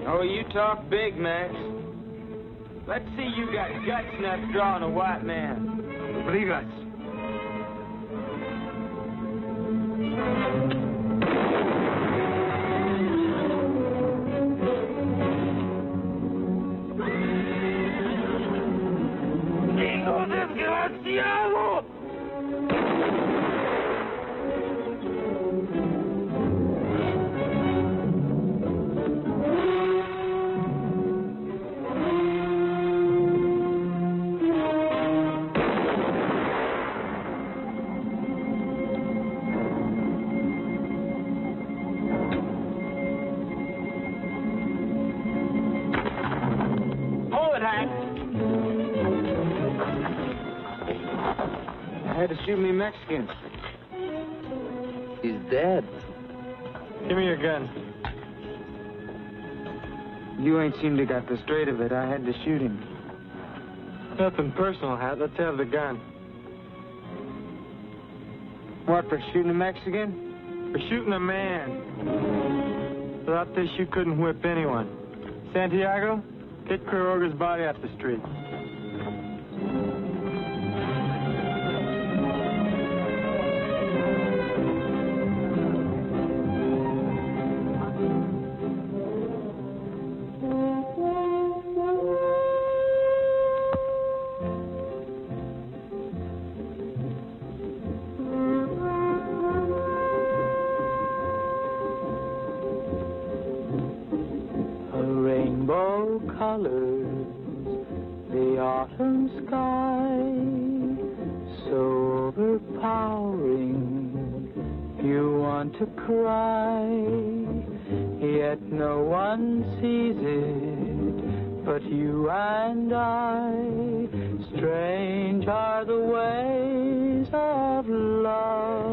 Oh, you talk big, Max. Let's see you got guts enough drawing a white man. Brigas. ¡Hijo desgraciado! Shoot me Mexican. He's dead. Give me your gun. You ain't seemed to got the straight of it. I had to shoot him. Nothing personal, Hat. Let's have the gun. What, for shooting a Mexican? For shooting a man. Without this, you couldn't whip anyone. Santiago, get Quiroga's body off the street. Colors, the autumn sky, so overpowering, you want to cry, yet no one sees it but you and I. Strange are the ways of love.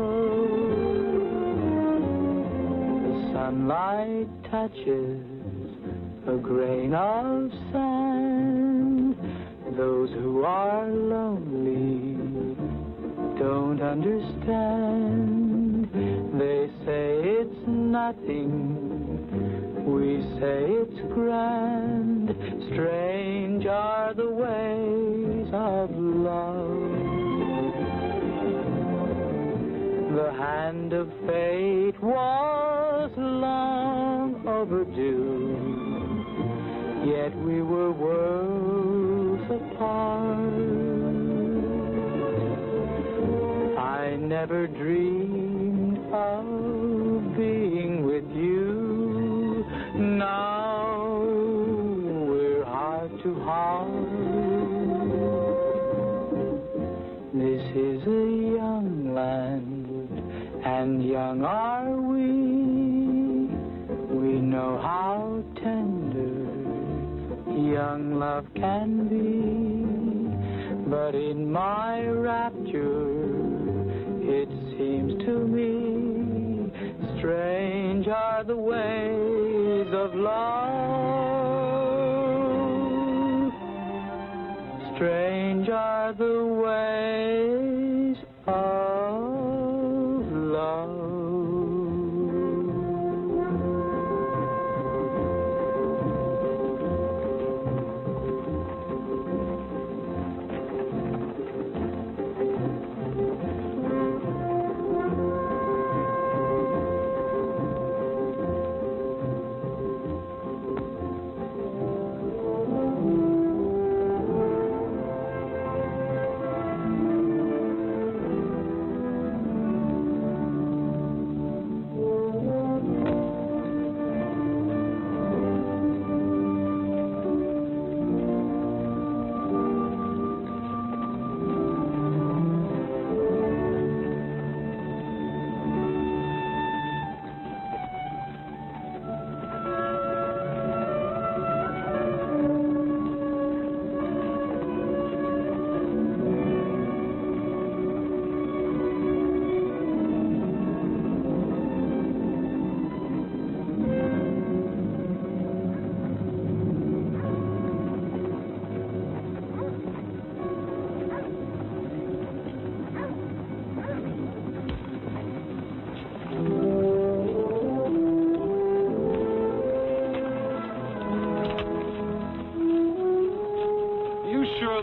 The sunlight touches a grain of sand. Those who are lonely don't understand. They say it's nothing, we say it's grand. Strange are the ways of love. The hand of fate was long overdue, yet we were worlds apart. I never dreamed of being with you. Now we're heart to heart. This is a young land, and young are we. We know how tender young love can be, but in my rapture it seems to me strange are the ways of love. Strange are the ways of love.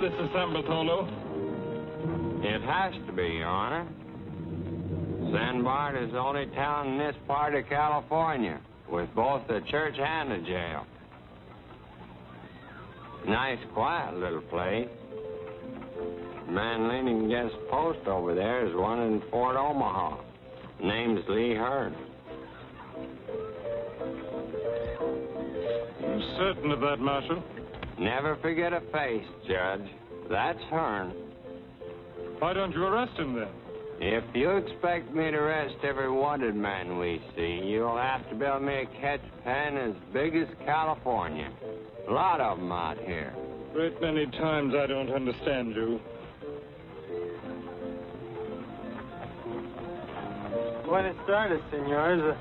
disassemble, Tolo? It has to be, Your Honor. San Bart is the only town in this part of California with both a church and a jail. Nice, quiet little place. The man leaning against the post over there is one in Fort Omaha. Name's Lee Hearn. You certain of that, Marshal? Never forget a face, Judge. That's Hearn. Why don't you arrest him, then? If you expect me to arrest every wanted man we see, you'll have to build me a catch pen as big as California. A lot of them out here. Great many times I don't understand you. Buenas tardes, senors.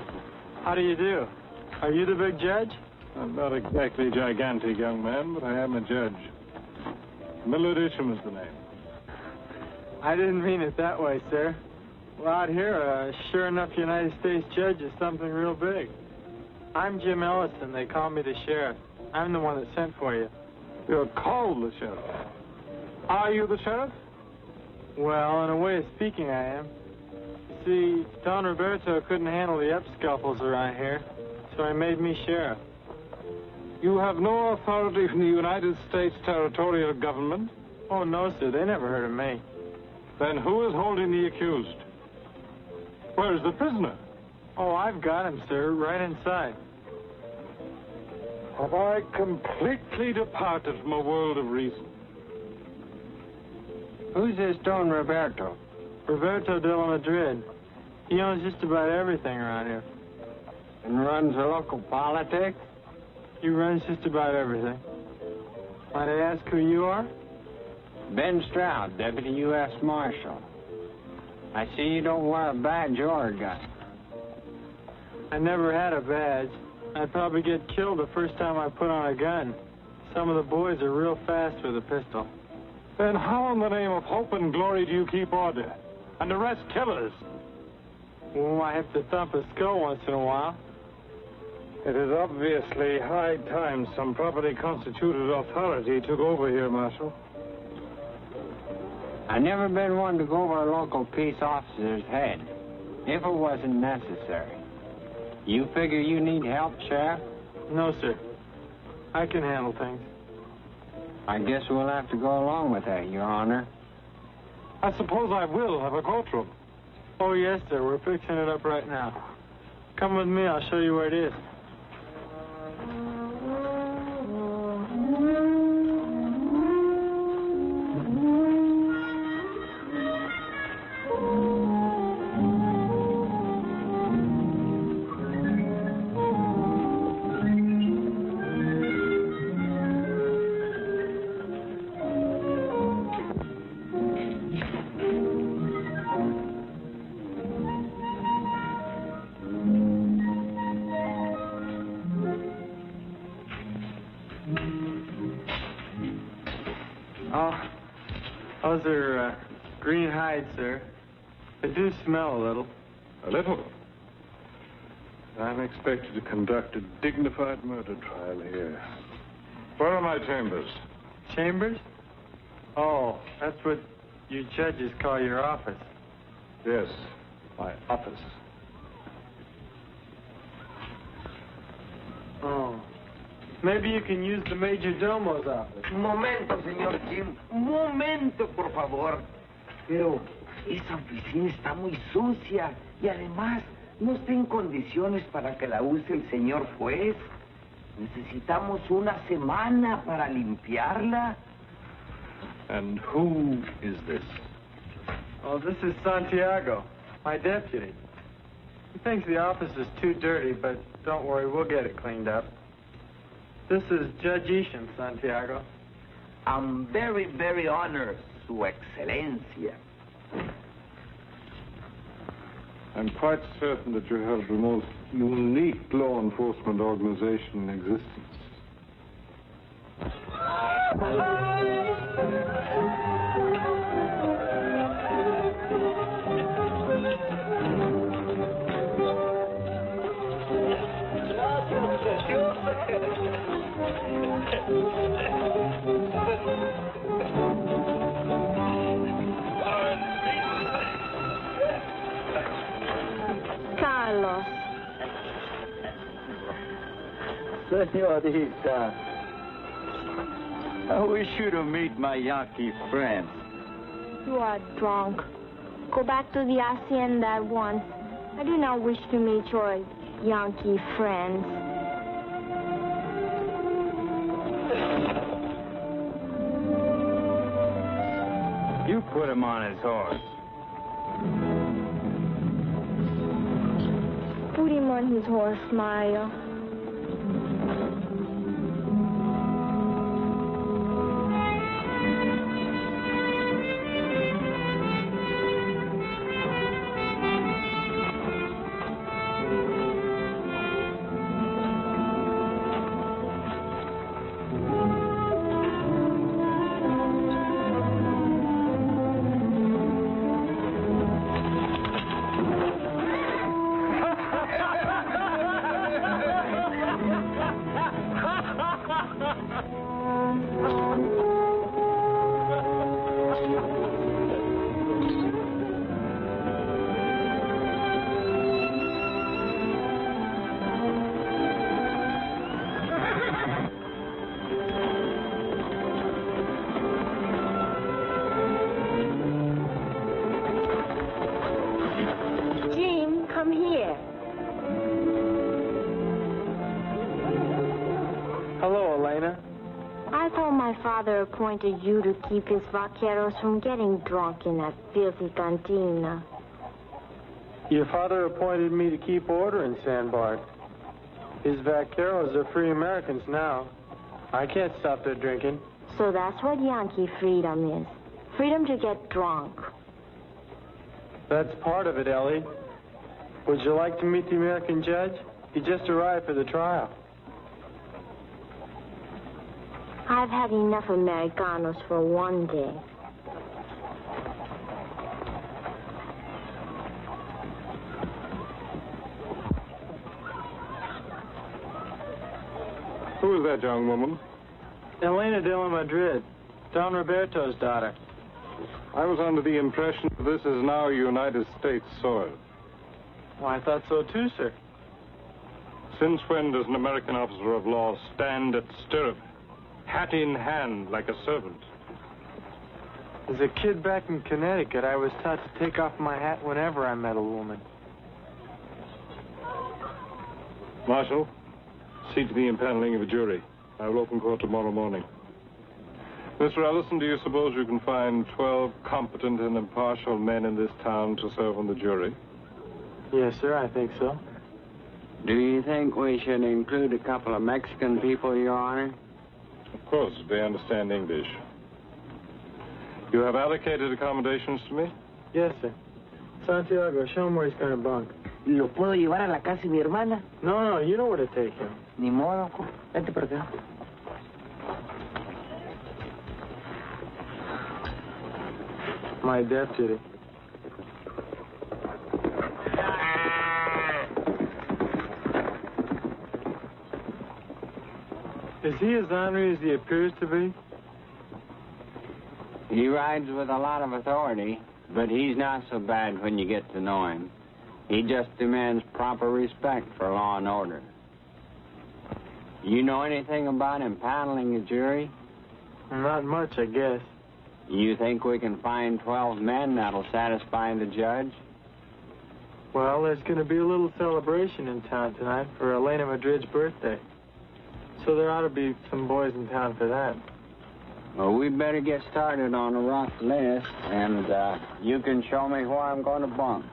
How do you do? Are you the big judge? I'm not exactly gigantic, young man, but I am a judge. Millard Isham is the name. I didn't mean it that way, sir. Well, out here, sure enough United States judge is something real big. I'm Jim Ellison. They call me the sheriff. I'm the one that sent for you. You're called the sheriff. Are you the sheriff? Well, in a way of speaking, I am. You see, Don Roberto couldn't handle the upscuffles around here, so he made me sheriff. You have no authority from the United States territorial government? Oh, no, sir. They never heard of me. Then who is holding the accused? Where is the prisoner? Oh, I've got him, sir, right inside. Have I completely departed from a world of reason? Who's this Don Roberto? Roberto de la Madrid. He owns just about everything around here. And runs the local politics? He runs just about everything. Might I ask who you are? Ben Stroud, Deputy U.S. Marshal. I see you don't wear a badge or a gun. I never had a badge. I'd probably get killed the first time I put on a gun. Some of the boys are real fast with a pistol. Then how in the name of hope and glory do you keep order and arrest killers? Well, I have to thump a skull once in a while. It is obviously high time some properly constituted authority took over here, Marshal. I've never been one to go over a local peace officer's head, if it wasn't necessary. You figure you need help, Sheriff? No, sir. I can handle things. I guess we'll have to go along with that, Your Honor. I suppose I will have a courtroom. Oh, yes, sir. We're fixing it up right now. Come with me. I'll show you where it is. Those are green hides, sir. They do smell a little. A little? I'm expected to conduct a dignified murder trial here. Where are my chambers? Chambers? Oh, that's what you judges call your office. Yes, my office. Oh. Maybe you can use the Major Domo's office. Un momento, señor Jim. Un momento, por favor. Pero esa oficina está muy sucia y además no está en condiciones para que la use el señor juez. Necesitamos una semana para limpiarla. And who is this? Oh, this is Santiago, my deputy. He thinks the office is too dirty, but don't worry, we'll get it cleaned up. This is Judge Isham, Santiago. I'm very, very honored, Su Excelencia. I'm quite certain that you have the most unique law enforcement organization in existence. Senorita, I wish you to meet my Yankee friends. You are drunk. Go back to the hacienda at once. I do not wish to meet your Yankee friends. You put him on his horse. Put him on his horse, Mario. Father appointed you to keep his vaqueros from getting drunk in that filthy cantina. Your father appointed me to keep order in Sandbar. His vaqueros are free Americans now. I can't stop their drinking. So that's what Yankee freedom is. Freedom to get drunk. That's part of it, Ellie. Would you like to meet the American judge? He just arrived for the trial. I've had enough Americanos for one day. Who is that young woman? Elena de la Madrid, Don Roberto's daughter. I was under the impression that this is now United States soil. Well, I thought so too, sir. Since when does an American officer of law stand at stirrup, hat in hand, like a servant? As a kid back in Connecticut, I was taught to take off my hat whenever I met a woman. Marshal, see to the impaneling of a jury. I will open court tomorrow morning. Mr. Ellison, do you suppose you can find 12 competent and impartial men in this town to serve on the jury? Yes, sir, I think so. Do you think we should include a couple of Mexican people, Your Honor? Of course, they understand English. You have allocated accommodations to me? Yes, sir. Santiago, show him where he's going to bunk. ¿Lo puedo llevar a la casa de mi hermana? No, you know where to take him. Ni modo. Vete por acá. My deputy. Is he as ornery as he appears to be? He rides with a lot of authority, but he's not so bad when you get to know him. He just demands proper respect for law and order. You know anything about impaneling a jury? Not much, I guess. You think we can find 12 men that'll satisfy the judge? Well, there's going to be a little celebration in town tonight for Elena Madrid's birthday. So there ought to be some boys in town for that. Well, we better get started on a rough list, and you can show me where I'm going to bunk.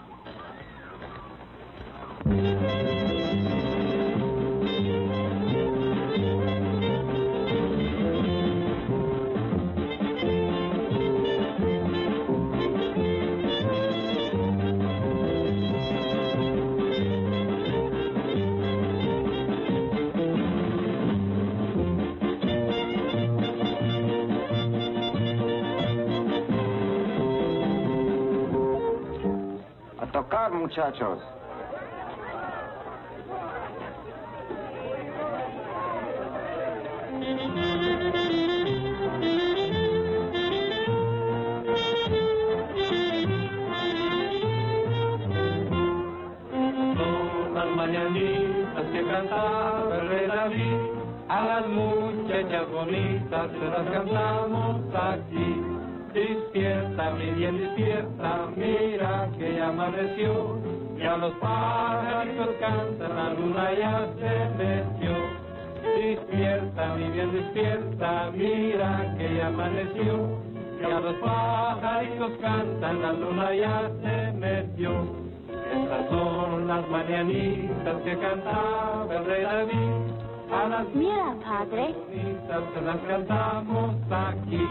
A tocar, muchachos. Las mañanitas que cantaba el rey David, a las muchachas bonitas se las cantamos aquí. Despierta, mi bien, despierta, mira que ya amaneció, ya los pajaritos cantan, la luna ya se metió. Despierta, mi bien, despierta, mira que ya amaneció, ya los pajaritos cantan, la luna ya se metió. Estas son las mañanitas que cantaba el rey David. A las Mira, padre. bonitas se las cantamos aquí.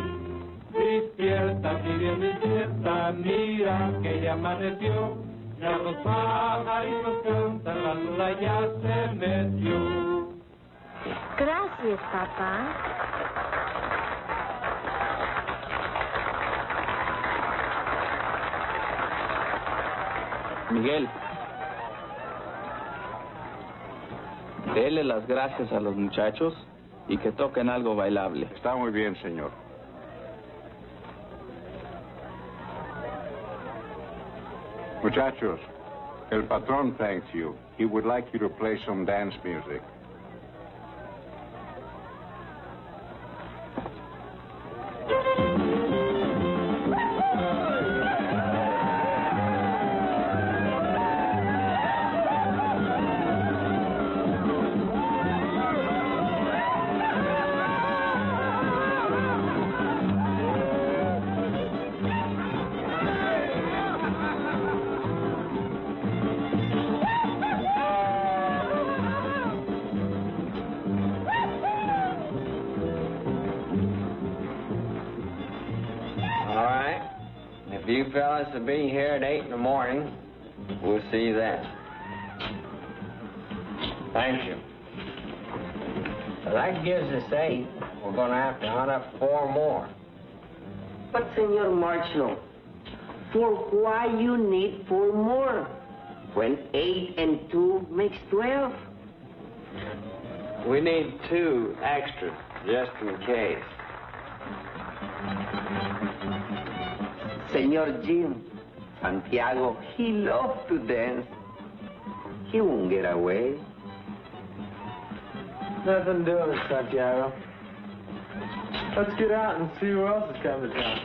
Despierta, mi bien, despierta, mira que ya amaneció. Ya los pajaritos cantan, la luna ya se metió. Gracias, papá. Miguel, dele las gracias a los muchachos y que toquen algo bailable. Está muy bien, señor. Muchachos, el patrón thanks you. He would like you to play some dance music. If you fellas will be here at 8 in the morning, we'll see you then. Thank you. Well, that gives us 8. We're going to have to hunt up 4 more. But, Senor Marshal, for why you need 4 more? When 8 and 2 makes 12? We need 2 extras, just in case. Senor Jim, Santiago, he loves to dance. He won't get away. Nothing doing, Santiago. Let's get out and see who else is coming to town.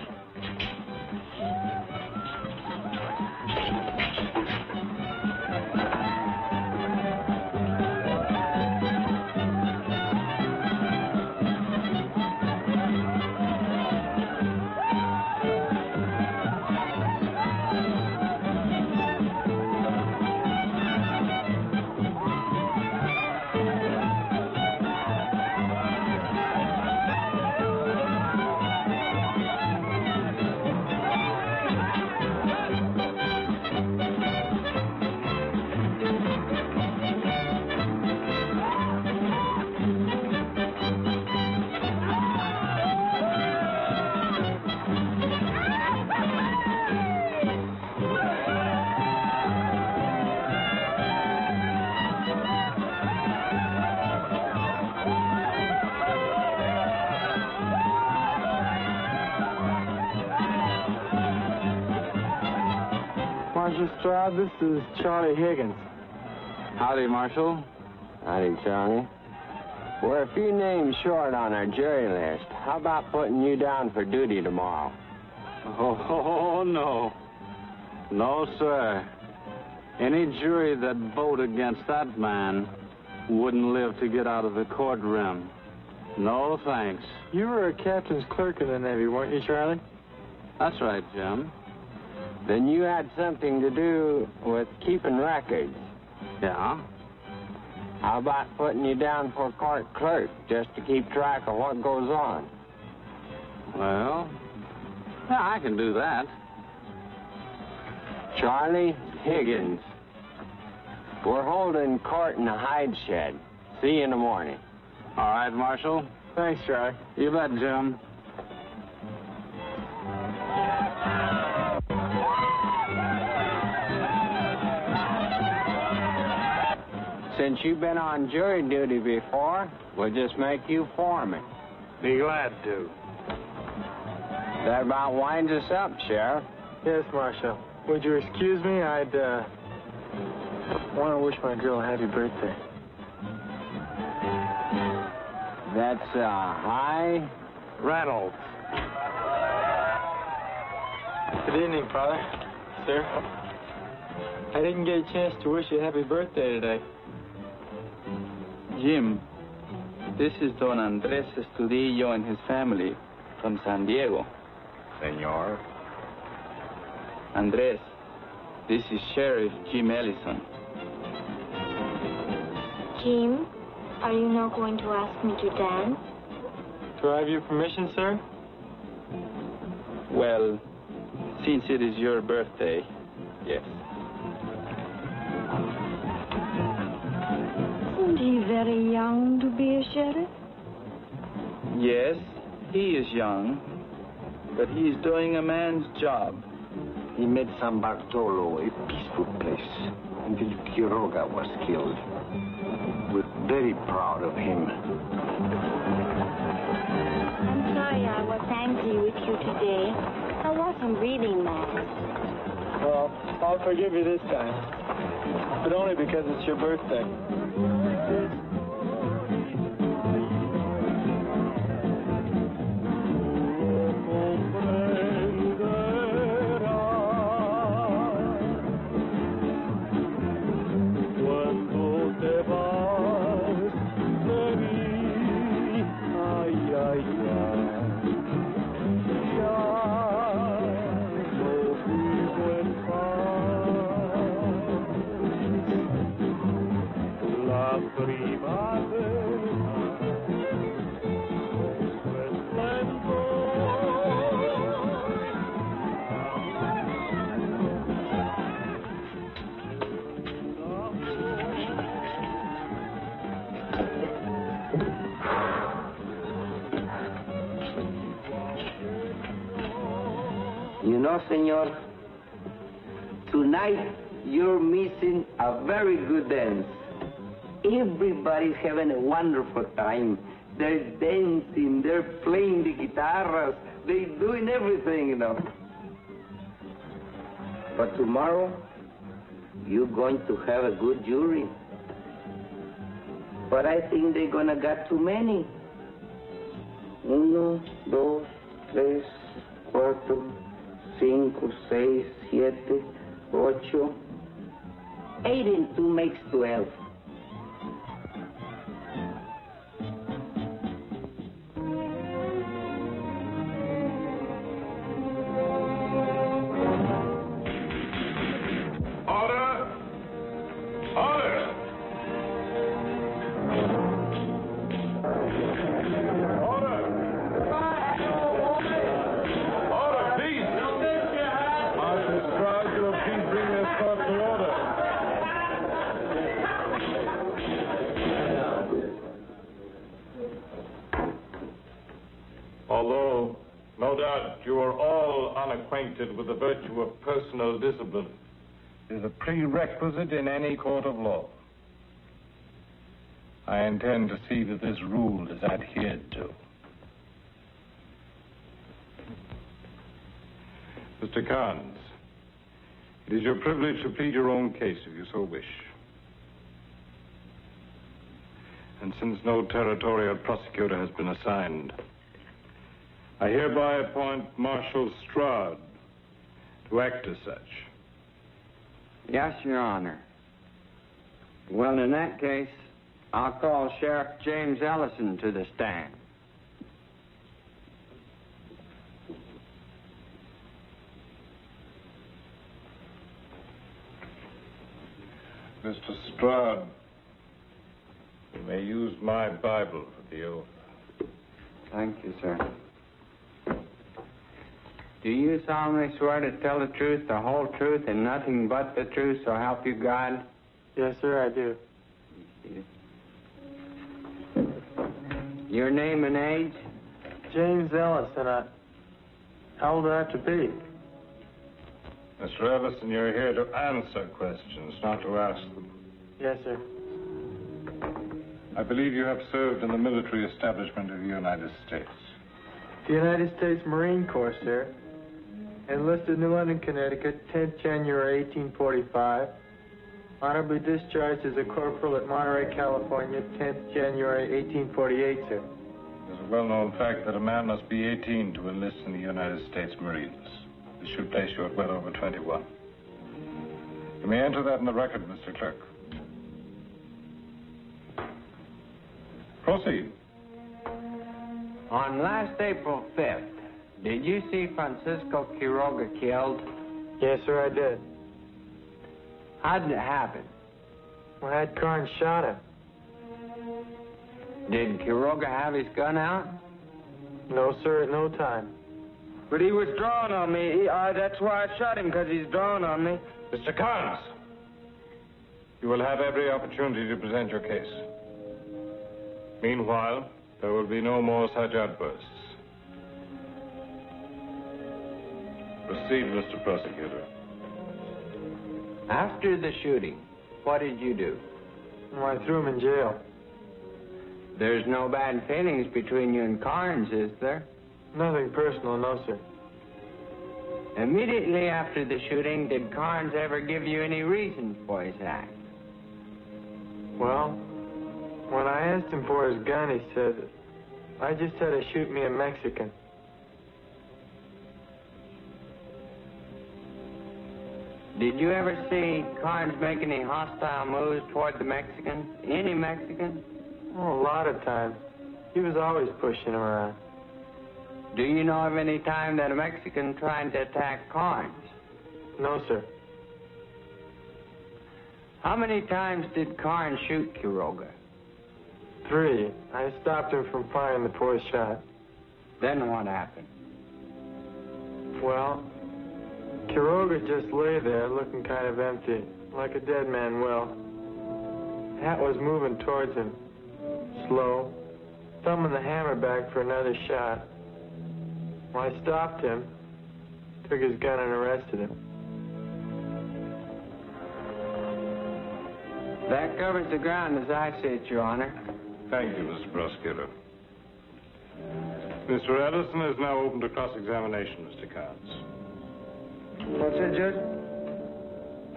Marshal Stroud, this is Charlie Higgins. Howdy, Marshal. Howdy, Charlie. We're a few names short on our jury list. How about putting you down for duty tomorrow? Oh, no. No, sir. Any jury that vote against that man wouldn't live to get out of the courtroom. No, thanks. You were a captain's clerk in the Navy, weren't you, Charlie? That's right, Jim. Then you had something to do with keeping records. Yeah? How about putting you down for court clerk, just to keep track of what goes on? Well, yeah, I can do that. Charlie Higgins. We're holding court in the hide shed. See you in the morning. All right, Marshal. Thanks, Charlie. You bet, Jim. Since you've been on jury duty before, we'll just make you foreman. Be glad to. That about winds us up, Sheriff. Yes, Marshal. Would you excuse me? I'd want to wish my girl a happy birthday. That's, High Reynolds. Good evening, Father. Sir. I didn't get a chance to wish you a happy birthday today. Jim, this is Don Andres Estudillo and his family from San Diego. Senor. Andres, this is Sheriff Jim Ellison. Jim, are you not going to ask me to dance? Do I have your permission, sir? Well, since it is your birthday, yes. Isn't he very young to be a sheriff? Yes, he is young, but he is doing a man's job. He made San Bartolo a peaceful place until Quiroga was killed. We're very proud of him. I'm sorry I was angry with you today. I wasn't really mad. Well, I'll forgive you this time. But only because it's your birthday. You know, senor, tonight you're missing a very good dance. Everybody's having a wonderful time. They're dancing, they're playing the guitars, they're doing everything, you know. But tomorrow, you're going to have a good jury. But I think they're gonna get too many. 1, 2, 3, 4, 5, 6, 7, 8. 8 and 2 makes 12. Although, no doubt, you are all unacquainted with the virtue of personal discipline, it is a prerequisite in any court of law. I intend to see that this rule is adhered to. Mr. Carnes, it is your privilege to plead your own case if you so wish. And since no territorial prosecutor has been assigned, I hereby appoint Marshal Stroud to act as such. Yes, Your Honor. Well, in that case, I'll call Sheriff James Ellison to the stand. Mr. Stroud, you may use my Bible for the oath. Thank you, sir. Do you solemnly swear to tell the truth, the whole truth, and nothing but the truth, so help you God? Yes, sir, I do. Your name and age? James Ellison. How old do I have to be? Mr. Ellison, you're here to answer questions, not to ask them. Yes, sir. I believe you have served in the military establishment of the United States. The United States Marine Corps, sir. Enlisted New London, Connecticut, 10th January, 1845. Honorably discharged as a corporal at Monterey, California, 10th January, 1848, sir. It's a well-known fact that a man must be 18 to enlist in the United States Marines. This should place you at well over 21. You may enter that in the record, Mr. Clerk. Proceed. On last April 5th, did you see Francisco Quiroga killed? Yes, sir, I did. How did it happen? I had Carnes shot him. Did Quiroga have his gun out? No, sir, at no time. But he was drawing on me. That's why I shot him, because he's drawing on me. Mr. Carnes, you will have every opportunity to present your case. Meanwhile, there will be no more such outbursts. Proceed, Mr. Prosecutor. After the shooting, what did you do? Well, I threw him in jail. There's no bad feelings between you and Carnes, is there? Nothing personal, no, sir. Immediately after the shooting, did Carnes ever give you any reason for his act? Well, when I asked him for his gun, he said, I just had to shoot me a Mexican. Did you ever see Carnes make any hostile moves toward the Mexicans? Any Mexicans? Oh, a lot of times. He was always pushing him around. Do you know of any time that a Mexican tried to attack Carnes? No, sir. How many times did Carnes shoot Quiroga? 3. I stopped him from firing the 4th shot. Then what happened? Well, Quiroga just lay there looking kind of empty, like a dead man will. Hat was moving towards him, slow, thumbing the hammer back for another shot. Well, I stopped him, took his gun and arrested him. That covers the ground as I see it, Your Honor. Thank you, Mr. Prosecutor. Mr. Ellison is now open to cross-examination, Mr. Carnes. What's that, Judge?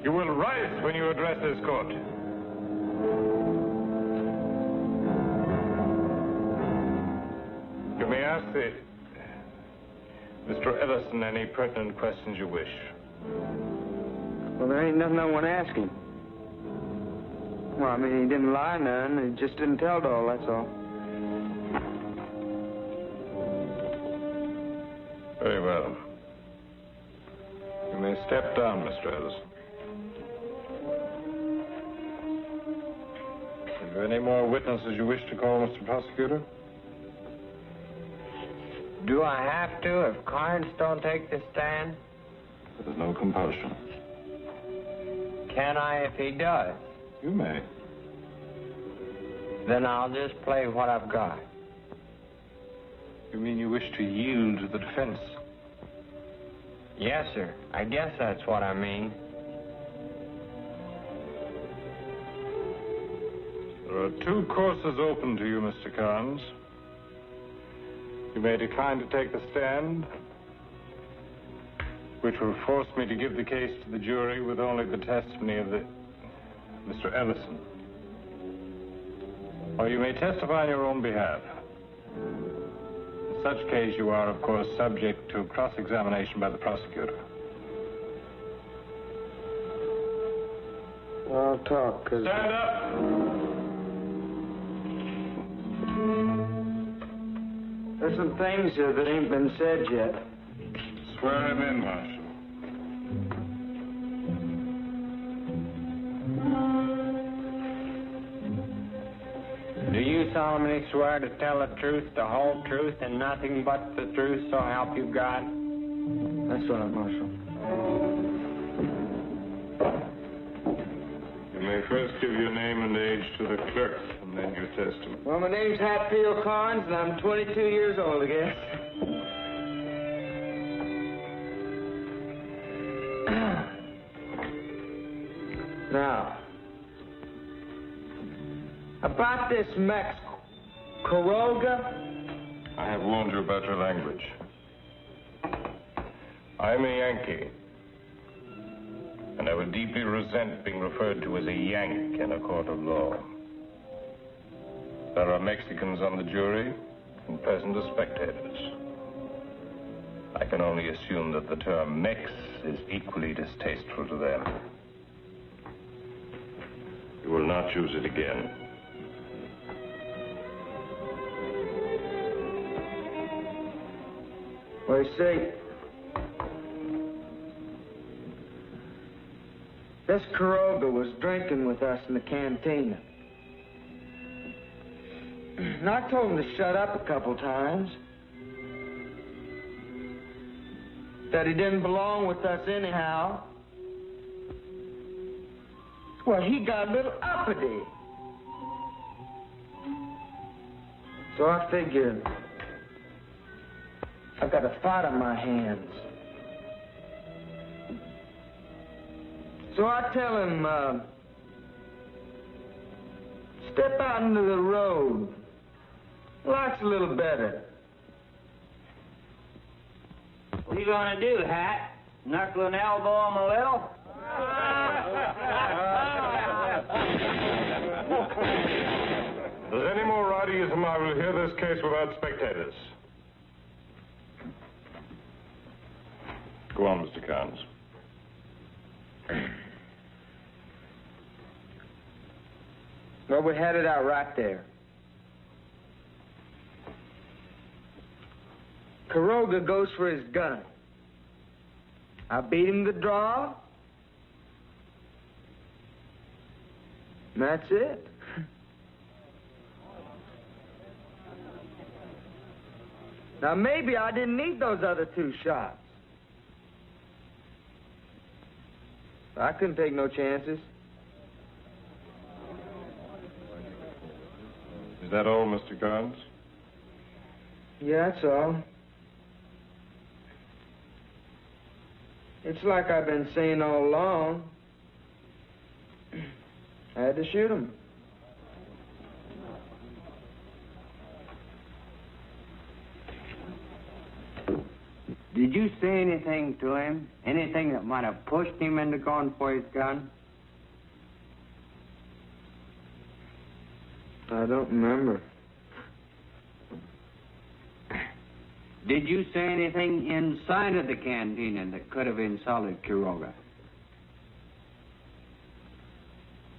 You will rise when you address this court. You may ask Mr. Ellison any pertinent questions you wish. Well, there ain't nothing I want to ask him. Well, I mean, he didn't lie none. He just didn't tell it all, that's all. Very well. You may step down, Mr. Ellison. Have you any more witnesses you wish to call, Mr. Prosecutor? Do I have to if Carnes don't take the stand? There's no compulsion. Can I if he does? You may. Then I'll just play what I've got. You mean you wish to yield to the defense? Yes, sir. I guess that's what I mean. There are 2 courses open to you, Mr. Carnes. You may decline to take the stand, which will force me to give the case to the jury with only the testimony of Mr. Ellison. Or you may testify on your own behalf. In such case, you are, of course, subject to cross-examination by the prosecutor. I'll talk, 'cause... Stand up! There's some things here that ain't been said yet. Swear him in, Marshal. Do you solemnly swear to tell the truth, the whole truth, and nothing but the truth, so help you God? That's right, Marshal. You may first give your name and age to the clerk, and then your testimony. Well, my name's Hatfield Carnes, and I'm 22 years old, I guess. Now, about this Mex Quiroga. I have warned you about your language. I'm a Yankee. And I would deeply resent being referred to as a Yank in a court of law. There are Mexicans on the jury and present as spectators. I can only assume that the term Mex is equally distasteful to them. You will not use it again. Well, you see, this Quiroga was drinking with us in the cantina. And I told him to shut up a couple times. That he didn't belong with us anyhow. Well, he got a little uppity. So I figured I've got a fight on my hands. So I tell him, step out into the road. Life's a little better. What are you gonna do, Hat? Knuckle and elbow him a little? If there's any more rowdyism, I will hear this case without spectators. Go on, Mr. Carnes. Well, we had it out right there. Quiroga goes for his gun. I beat him to draw. And that's it. Now, maybe I didn't need those other 2 shots. I couldn't take no chances. Is that all, Mr. Carnes? Yeah, that's all. It's like I've been saying all along. I had to shoot him. Did you say anything to him? Anything that might have pushed him into going for his gun? I don't remember. Did you say anything inside of the cantina that could have insulted Quiroga?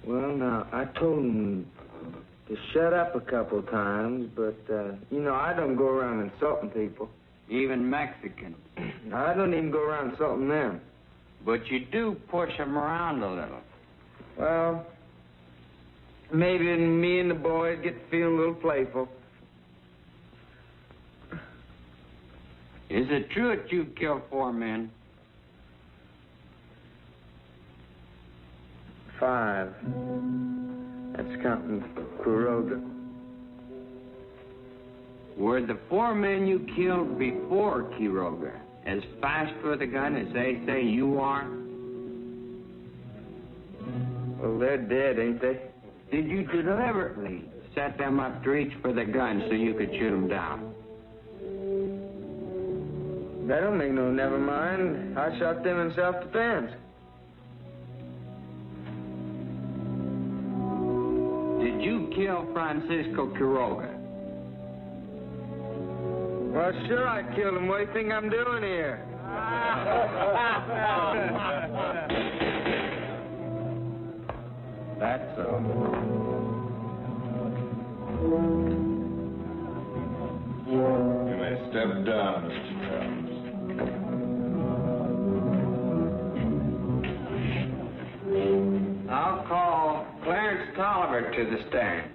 Well, now, I told him to shut up a couple times, but, you know, I don't go around insulting people. Even Mexicans? I don't even go around insulting them. But you do push them around a little. Well, maybe me and the boys get to feel a little playful. Is it true that you've killed 4 men? 5. That's counting Quiroga. Were the 4 men you killed before Quiroga as fast with a gun as they say you are? Well, they're dead, ain't they? Did you deliberately set them up to reach for the gun so you could shoot them down? That don't make no never mind. I shot them in self-defense. Did you kill Francisco Quiroga? Well, sure I killed him. What do you think I'm doing here? That's so. You may step down, Mr. Carnes. I'll call Clarence Tolliver to the stand.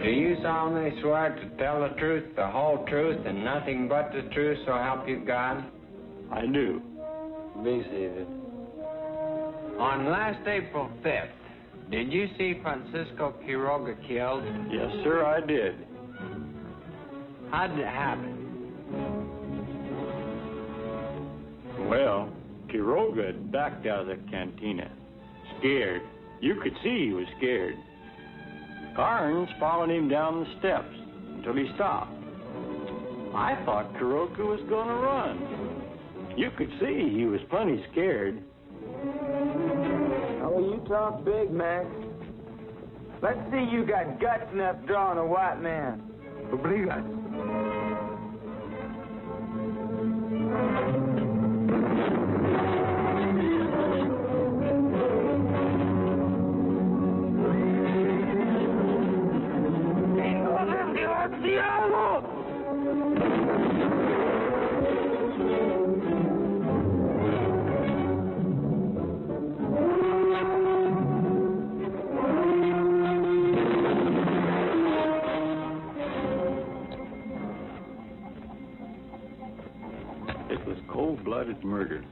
Do you solemnly swear to tell the truth, the whole truth, and nothing but the truth, so help you God? I do. Be seated. On last April 5th, did you see Francisco Quiroga killed? Yes, sir, I did. How did it happen? Well, Quiroga backed out of the cantina, scared. You could see he was scared. Carnes followed him down the steps until he stopped. I thought Quiroga was going to run. You could see he was plenty scared. Oh, you talk big, Max. Let's see you got guts enough drawing a white man. Obligas. It was cold-blooded murder.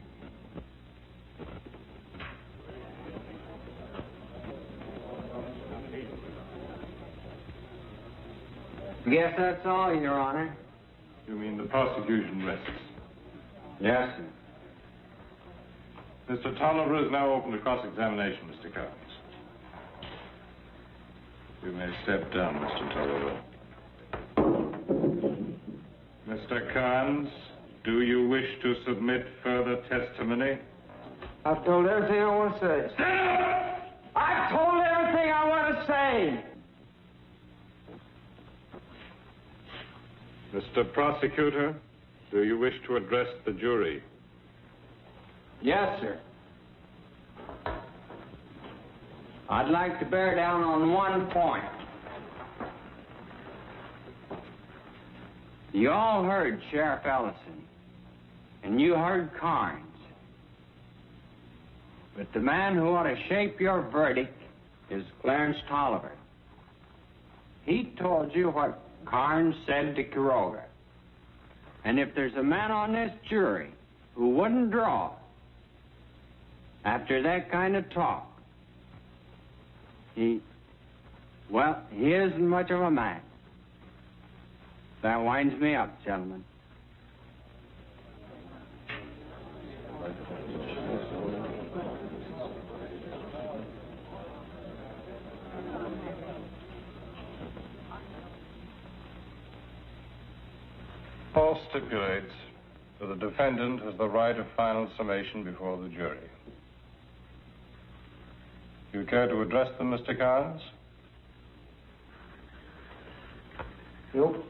Guess that's all, Your Honor. You mean the prosecution rests? Yes, sir. Mr. Tolliver is now open to cross-examination, Mr. Carnes. You may step down, Mr. Tolliver. Mr. Carnes, do you wish to submit further testimony? I've told everything I want to say. Stand up! I've told everything I want to say! Mr. Prosecutor, do you wish to address the jury? Yes, sir. I'd like to bear down on one point. You all heard Sheriff Ellison, and you heard Carnes. But the man who ought to shape your verdict is Clarence Tolliver. He told you what Carnes said to Quiroga. And if there's a man on this jury who wouldn't draw after that kind of talk, he isn't much of a man. That winds me up, gentlemen. Paul stipulates that the defendant has the right of final summation before the jury. Do you care to address them, Mr. Carnes? Nope.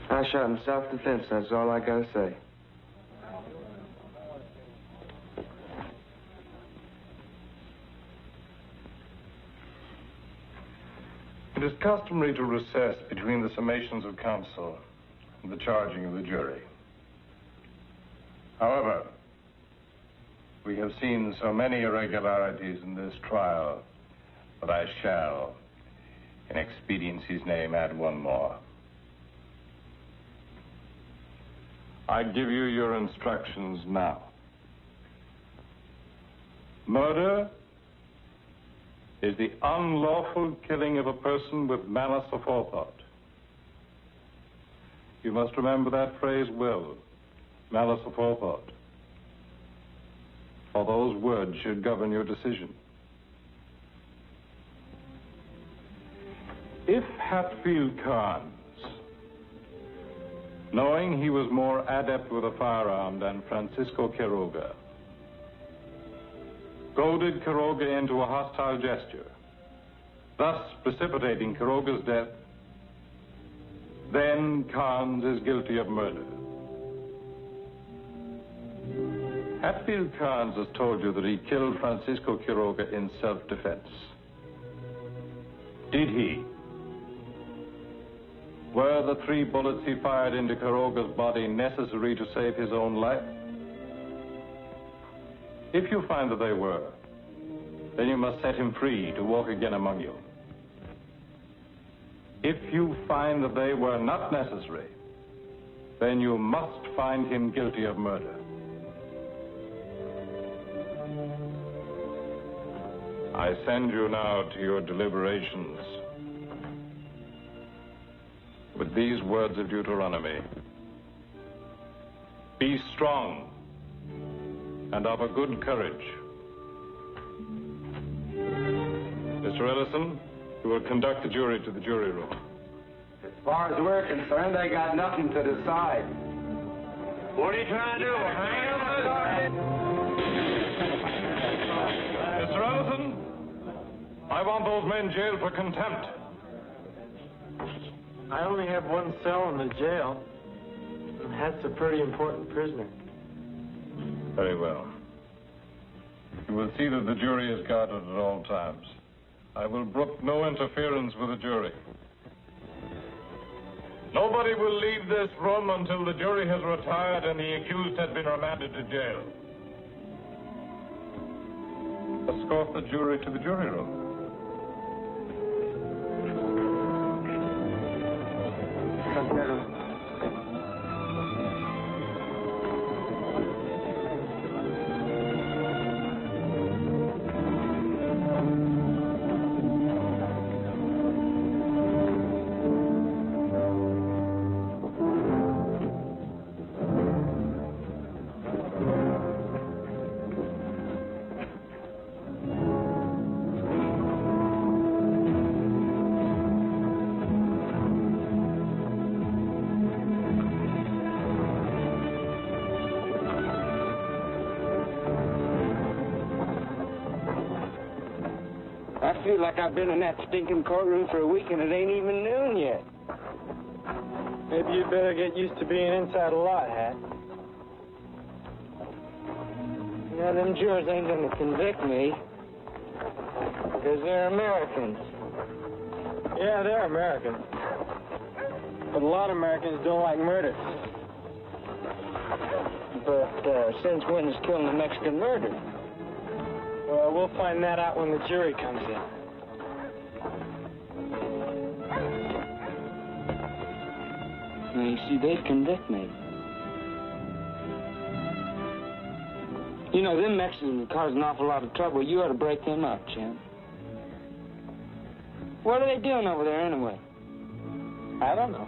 I shot in self-defense, that's all I gotta say. It is customary to recess between the summations of counsel and the charging of the jury. However, we have seen so many irregularities in this trial that I shall, in expediency's name, add one more. I give you your instructions now. Murder is the unlawful killing of a person with malice aforethought. You must remember that phrase well, malice aforethought. For those words should govern your decision. If Hatfield Carnes, knowing he was more adept with a firearm than Francisco Quiroga, goaded Quiroga into a hostile gesture, thus precipitating Quiroga's death, then Carnes is guilty of murder. Hatfield Carnes has told you that he killed Francisco Quiroga in self-defense. Did he? Were the 3 bullets he fired into Quiroga's body necessary to save his own life? If you find that they were, then you must set him free to walk again among you. If you find that they were not necessary, then you must find him guilty of murder. I send you now to your deliberations with these words of Deuteronomy. Be strong and of a good courage. Mr. Ellison, you will conduct the jury to the jury room. As far as we're concerned, they got nothing to decide. What are you trying to do? Mr. Ellison, I want those men jailed for contempt. I only have one cell in the jail. And that's a pretty important prisoner. Very well. You will see that the jury is guarded at all times. I will brook no interference with the jury. Nobody will leave this room until the jury has retired and the accused has been remanded to jail. Escort the jury to the jury room. I feel like I've been in that stinking courtroom for a week and it ain't even noon yet. Maybe you'd better get used to being inside a lot, Hat. You know, them jurors ain't gonna convict me. Because they're Americans. Yeah, they're Americans. But a lot of Americans don't like murder. But since when is killing a Mexican murder? Well, we'll find that out when the jury comes in. Now, you see, they'd convict me. You know, them Mexicans cause an awful lot of trouble. You ought to break them up, Jim. What are they doing over there, anyway? I don't know.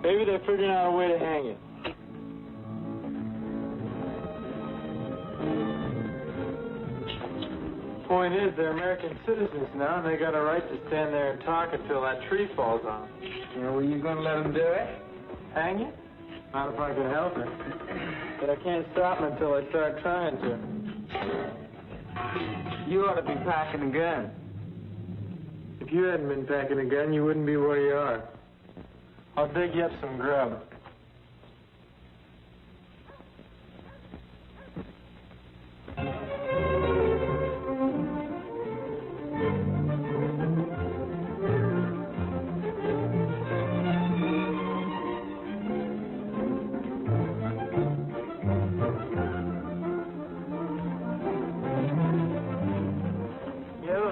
Maybe they're figuring out a way to hang it. Point is, they're American citizens now, and they got a right to stand there and talk until that tree falls on them. You know, were you going to let them do it? Hang it? Not if I can help it. But I can't stop them until I start trying to. You ought to be packing a gun. If you hadn't been packing a gun, you wouldn't be where you are. I'll dig you up some grub.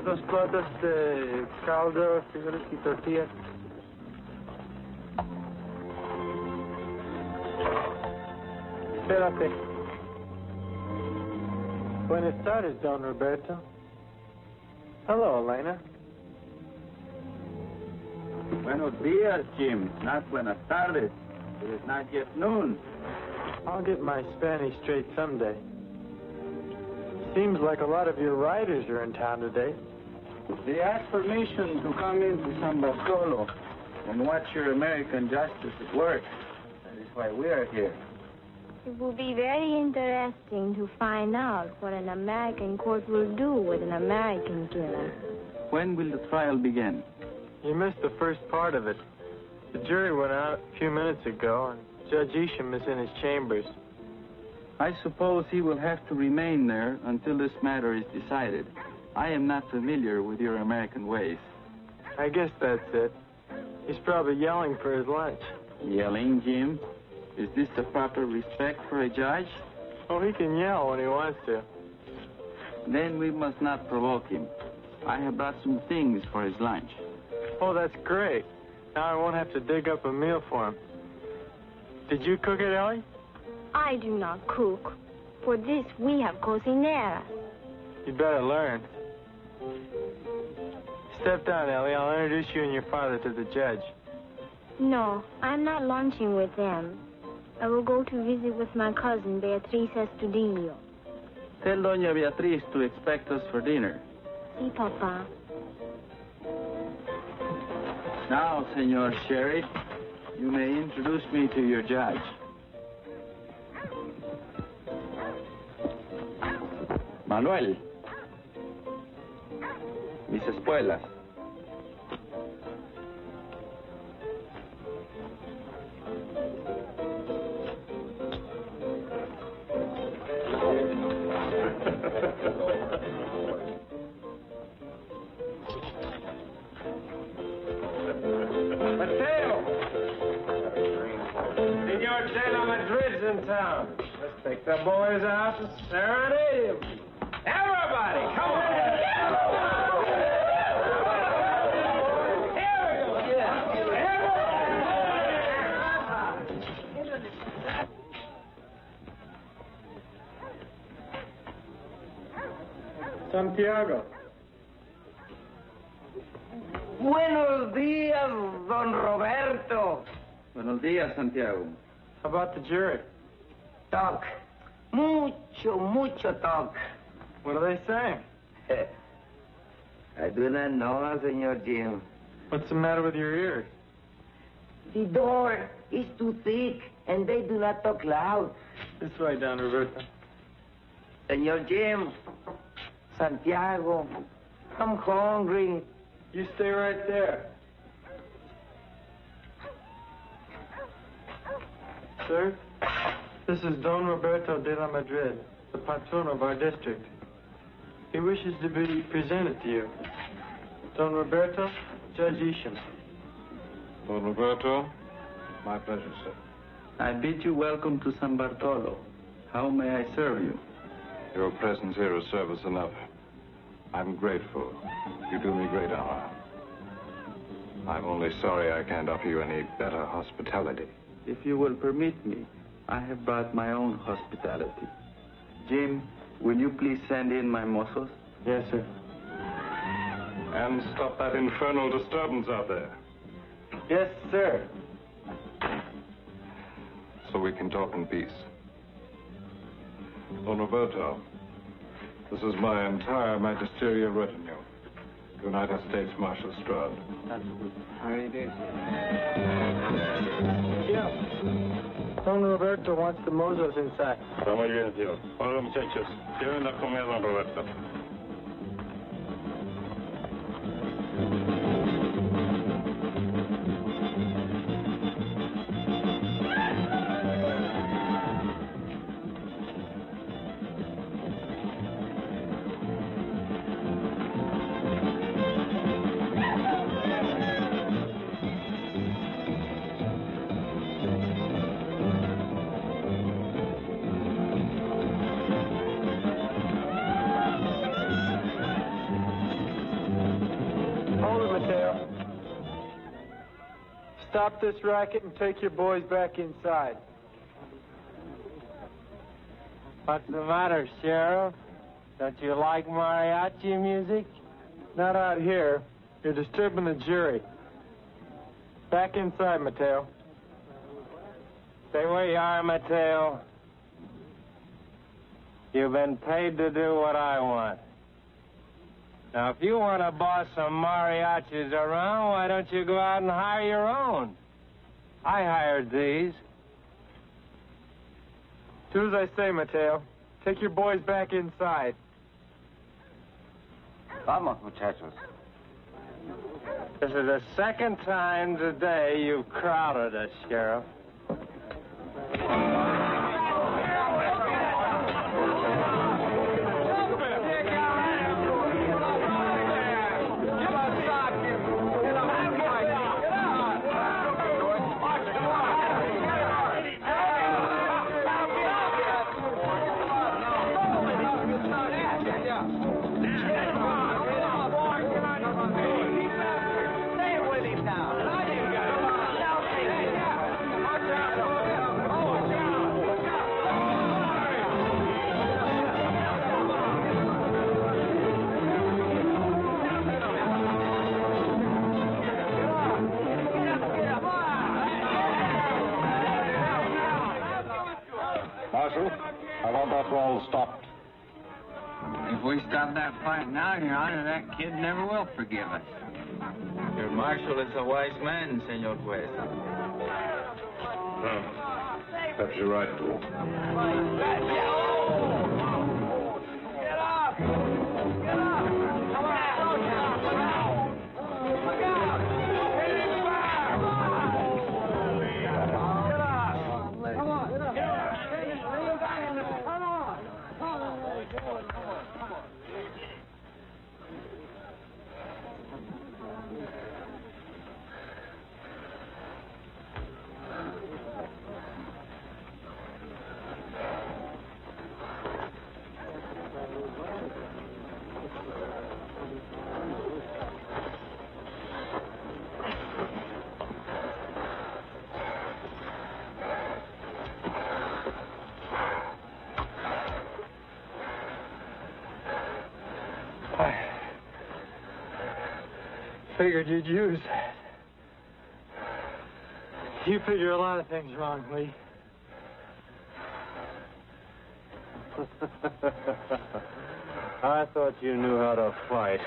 Dos platos de caldo, frijoles y tortillas. Espérate. Buenas tardes, Don Roberto. Hello, Elena. Buenos días, Jim. Not buenas tardes. It is not yet noon. I'll get my Spanish straight someday. Seems like a lot of your writers are in town today. They asked permission to come into San Bartolo and watch your American justice at work. That is why we are here. It will be very interesting to find out what an American court will do with an American killer. When will the trial begin? You missed the first part of it. The jury went out a few minutes ago, and Judge Isham is in his chambers. I suppose he will have to remain there until this matter is decided. I am not familiar with your American ways. I guess that's it. He's probably yelling for his lunch. Yelling, Jim? Is this the proper respect for a judge? Oh, he can yell when he wants to. Then we must not provoke him. I have brought some things for his lunch. Oh, that's great. Now I won't have to dig up a meal for him. Did you cook it, Ellie? I do not cook. For this, we have cocinera. You better learn. Step down, Ellie. I'll introduce you and your father to the judge. No, I'm not lunching with them. I will go to visit with my cousin, Beatriz Estudillo. Tell Doña Beatriz to expect us for dinner. Sí, Papa. Now, Senor Sheriff, you may introduce me to your judge. Manuel. Mis espuelas. Mateo! Senor Terra Madrid's in town. Let's take the boys out and serenade him. Everybody, come on! Santiago. Buenos días, don Roberto. Buenos días, Santiago. How about the jury? Talk. Mucho talk. What are they saying? I do not know, Senor Jim. What's the matter with your ears? The door is too thick, and they do not talk loud. This way, Don Roberto. Senor Jim, Santiago, I'm hungry. You stay right there. Sir, this is Don Roberto de la Madrid, the patron of our district. He wishes to be presented to you. Don Roberto, Judge Isham. Don Roberto, my pleasure, sir. I bid you welcome to San Bartolo. How may I serve you? Your presence here is service enough. I'm grateful. You do me great honor. I'm only sorry I can't offer you any better hospitality. If you will permit me, I have brought my own hospitality. Jim, will you please send in my mozos? Yes, sir. And stop that infernal disturbance out there, Yes, sir. so we can talk in peace. Don Roberto, this is my entire magisterial retinue. United States Marshal Stroud. How do you do? Yeah. Don Roberto wants the mozos inside. Está muy bien, tío. Hola, muchachos. Lleven la comida, Don Roberto. Stop this racket and take your boys back inside. What's the matter, Sheriff? Don't you like mariachi music? Not out here. You're disturbing the jury. Back inside, Mateo. Stay where you are, Mateo. You've been paid to do what I want. Now, if you want to boss some mariachis around, why don't you go out and hire your own? I hired these. Do as I say, Mateo. Take your boys back inside. Vamos, muchachos. This is the second time today you've crowded us, Sheriff. Marshal, I want that brawl stopped. If we stop that fight now, Your Honor, that kid never will forgive us. Your marshal is a wise man, Senor Juez. Perhaps you're right, Fool. Get up! Get up! Come on! Look out! Hit him back! Come on! Get up! Come on! Get up! Come on! Figured you'd use that. You figure a lot of things wrong, Lee. I thought you knew how to fight.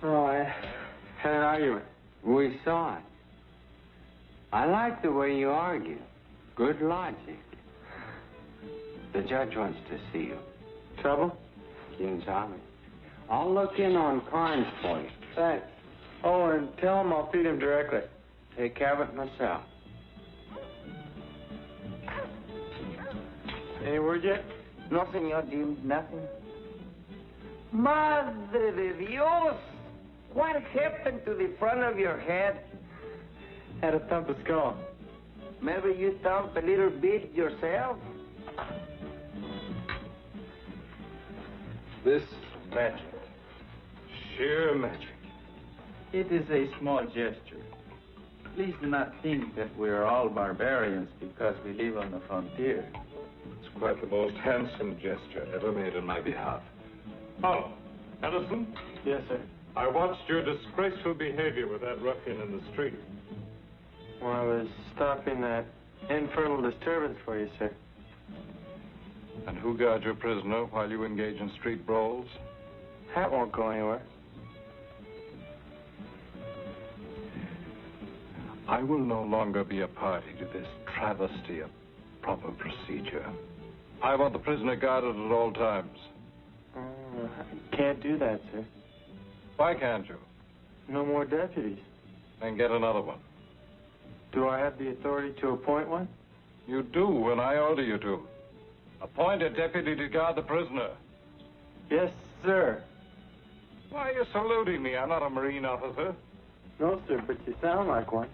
Oh, I had an argument. We saw it. I like the way you argue. Good logic. The judge wants to see you. Trouble? King's Army. I'll look in on Carnes for you. Thanks. Oh, and tell him I'll feed him directly. Take care of it myself. Any word yet? No, Senor Jim, nothing. Madre de Dios! What happened to the front of your head? Had a thump of skull. Maybe you thump a little bit yourself? This magic. Sheer magic. It is a small gesture. Please do not think that we are all barbarians because we live on the frontier. It's quite the most handsome gesture ever made on my behalf. Oh, Ellison? Yes, sir. I watched your disgraceful behavior with that ruffian in the street. Well, I was stopping that infernal disturbance for you, sir. And who guards your prisoner while you engage in street brawls? Hat won't go anywhere. I will no longer be a party to this travesty of proper procedure. I want the prisoner guarded at all times. I can't do that, sir. Why can't you? No more deputies. Then get another one. Do I have the authority to appoint one? You do, and I order you to. Appoint a deputy to guard the prisoner. Yes, sir. Why are you saluting me? I'm not a Marine officer. No, sir, but you sound like one.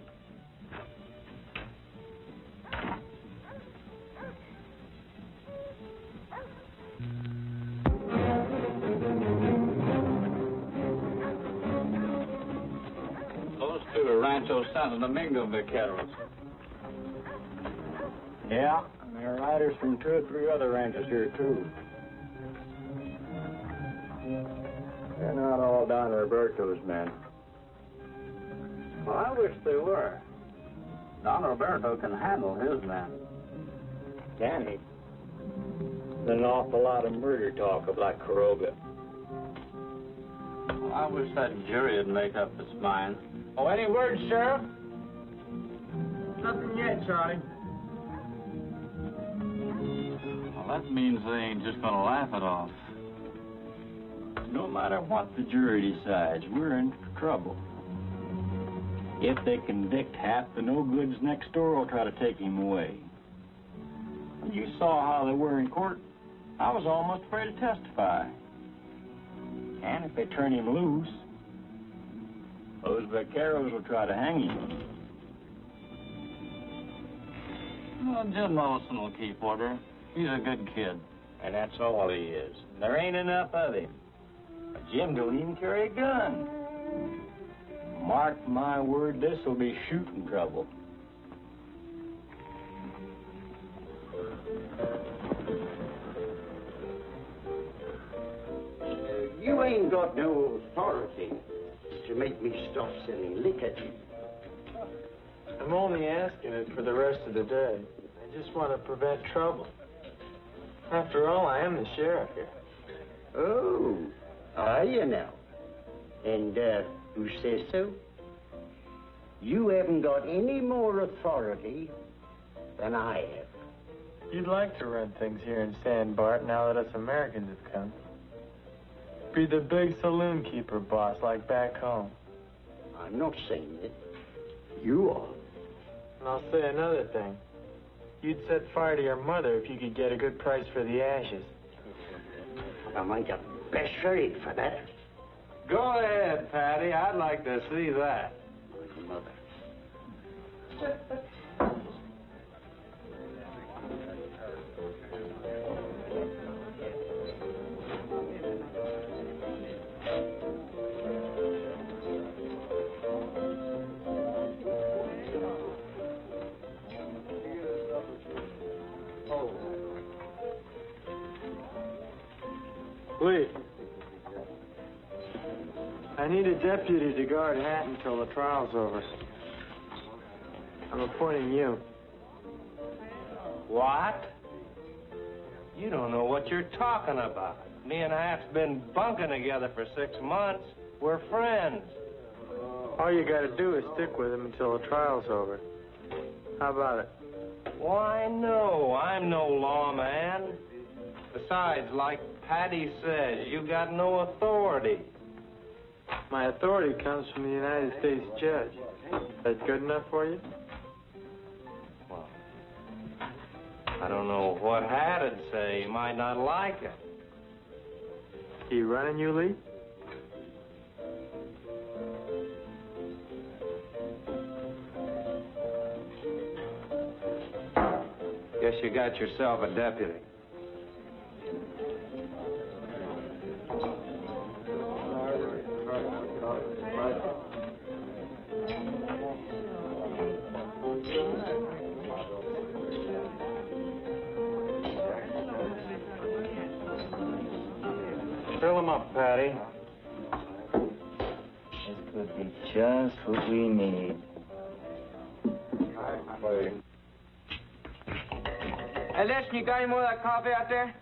Those two are Rancho Santo Domingo vaqueros. Yeah, and there are riders from 2 or 3 other ranches here, too. They're not all Don Roberto's men. Well, I wish they were. Don Roberto can handle his men. Can he? There's an awful lot of murder talk of like Caroga. Well, I wish that jury would make up its mind. Oh, any word, Sheriff? Nothing yet, Charlie. Well, that means they ain't just gonna laugh it off. No matter what the jury decides, we're in trouble. If they convict half the no-goods next door, will try to take him away. You saw how they were in court. I was almost afraid to testify. And if they turn him loose, those vaqueros will try to hang him. Well, Jim Ellison will keep order. He's a good kid. And that's all he is. There ain't enough of him. A Jim don't even carry a gun. Mark my word, this'll be shooting trouble. You ain't got no authority to make me stop selling liquor to you. I'm only asking it for the rest of the day. I just want to prevent trouble. After all, I am the sheriff here. Oh, are you now? And, who says so? You haven't got any more authority than I have. You'd like to run things here in San Bart now that us Americans have come. Be the big saloon keeper boss like back home. I'm not saying it. You are. And I'll say another thing. You'd set fire to your mother if you could get a good price for the ashes. I might get best rate for that. Go ahead, Patty. I'd like to see that. Mother. Lee, I need a deputy to guard Hatton until the trial's over. I'm appointing you. What? You don't know what you're talking about. Me and Hat's been bunking together for 6 months. We're friends. All you gotta do is stick with him until the trial's over. How about it? Why, no. I'm no lawman. Besides, like Patty says, you got no authority. My authority comes from the United States judge. That good enough for you? Well, I don't know what Hat'd say. You might not like it. He running you, Lee? Guess you got yourself a deputy. Fill him up, Patty. This could be just what we need. Hey, listen, you got any more of that coffee out there?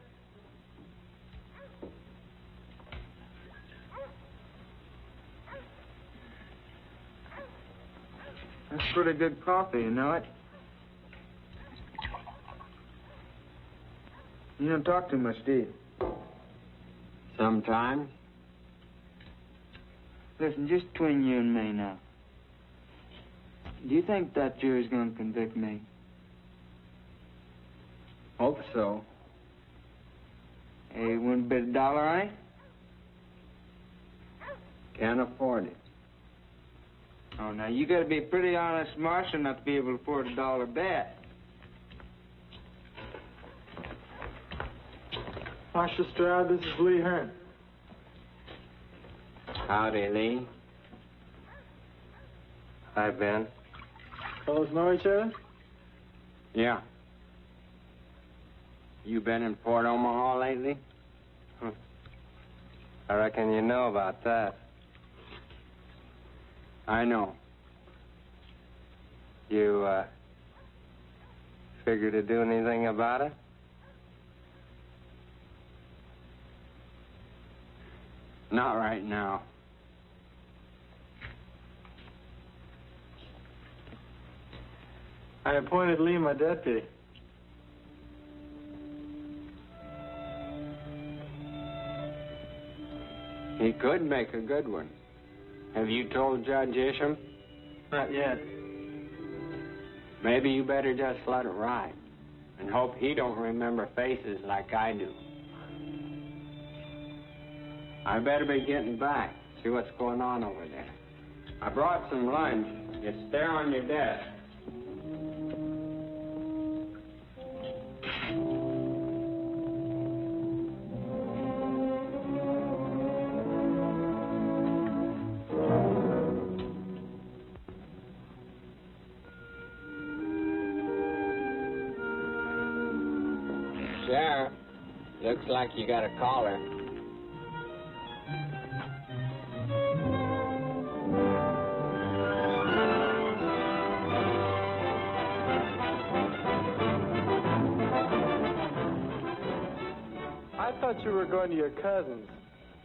That's pretty good coffee, you know it? You don't talk too much, do you? Sometimes. Listen, just between you and me now. Do you think that jury's gonna convict me? Hope so. Hey, wouldn't bet $1 on it? Can't afford it. Oh, now, you gotta be a pretty honest marshal not to be able to afford $1 bet. Marshal Stroud, this is Lee Hearn. Howdy, Lee. Hi, Ben. Fellows know each other? Yeah. You been in Port Omaha lately? I reckon you know about that. I know. You, figure to do anything about it? Not right now. I appointed Lee my deputy. He could make a good one. Have you told Judge Isham? Not yet. Maybe you better just let it ride and hope he don't remember faces like I do. I better be getting back, see what's going on over there. I brought some lunch. It's there on your desk. Sheriff, looks like you got a caller. I thought you were going to your cousin's.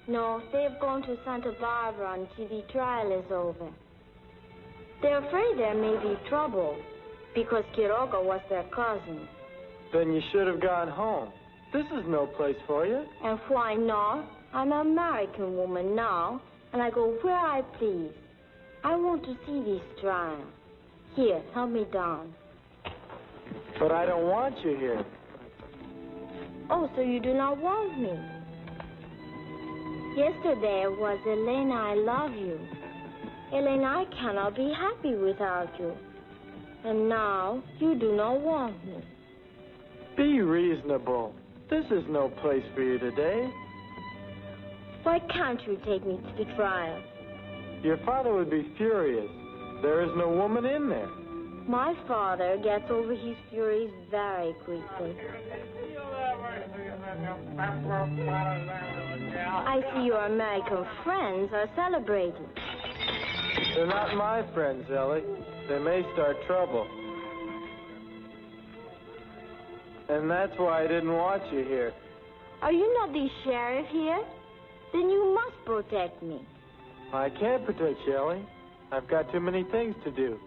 No, they've gone to Santa Barbara until the trial is over. They're afraid there may be trouble because Quiroga was their cousin. Then you should have gone home. This is no place for you. And why not? I'm an American woman now, and I go where I please. I want to see this trial. Here, help me down. But I don't want you here. Oh, so you do not want me? Yesterday was Elena, I love you. Elena, I cannot be happy without you. And now you do not want me. Be reasonable. This is no place for you today. Why can't you take me to the trial? Your father would be furious. There is no woman in there. My father gets over his furies very quickly. I see your American friends are celebrating. They're not my friends, Ellie. They may start trouble. And that's why I didn't want you here. Are you not the sheriff here? Then you must protect me. I can't protect you, Ellie. I've got too many things to do.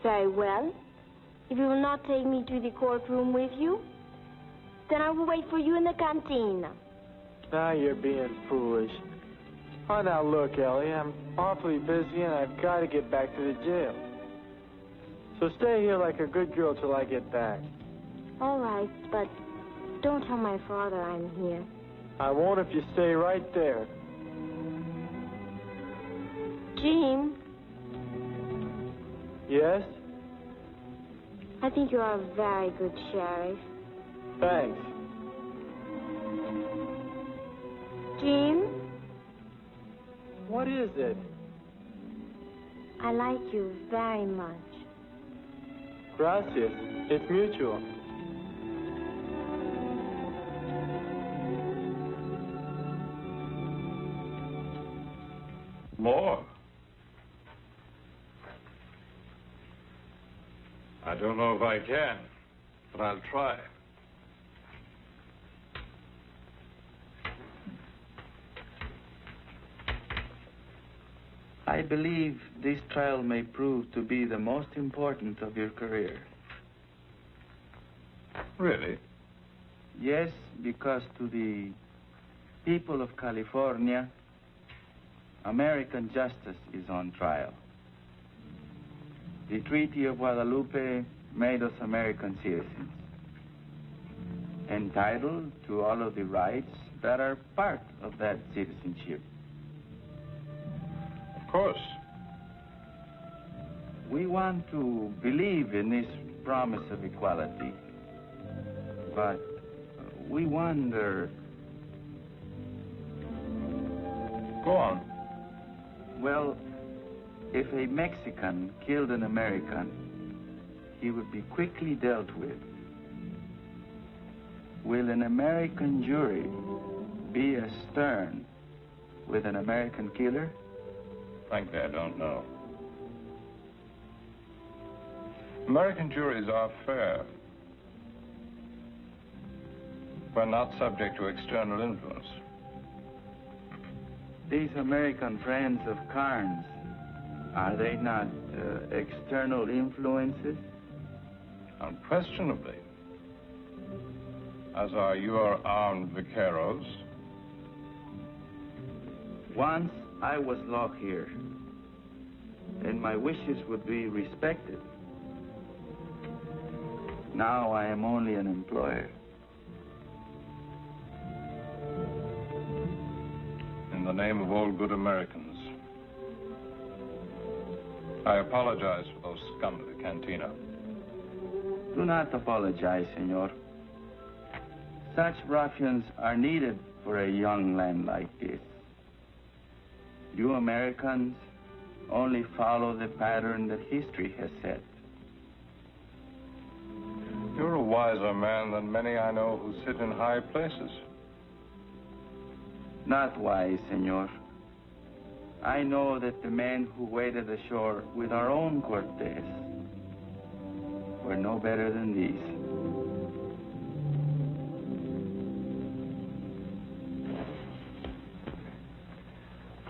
Very well. If you will not take me to the courtroom with you, then I will wait for you in the cantina. Now you're being foolish. Oh, now look, Ellie, I'm awfully busy and I've got to get back to the jail. So stay here like a good girl till I get back. All right, but don't tell my father I'm here. I won't if you stay right there. Jim. Yes? I think you are a very good sheriff. Thanks. Jim? What is it? I like you very much. Gracias. It's mutual. More? I don't know if I can, but I'll try. I believe this trial may prove to be the most important of your career. Really? Yes, because to the people of California, American justice is on trial. The Treaty of Guadalupe made us American citizens, entitled to all of the rights that are part of that citizenship. Of course. We want to believe in this promise of equality, but we wonder... Go on. Well, if a Mexican killed an American, he would be quickly dealt with. Will an American jury be as stern with an American killer? Frankly, I don't know. American juries are fair. We're not subject to external influence. These American friends of Carnes, are they not external influences? Unquestionably. As are your armed vaqueros. Once I was law here, and my wishes would be respected. Now I am only an employer. In the name of all good Americans, I apologize for those scum of the cantina. Do not apologize, senor. Such ruffians are needed for a young land like this. You Americans only follow the pattern that history has set. You're a wiser man than many I know who sit in high places. Not wise, senor. I know that the men who waded ashore with our own Cortez were no better than these.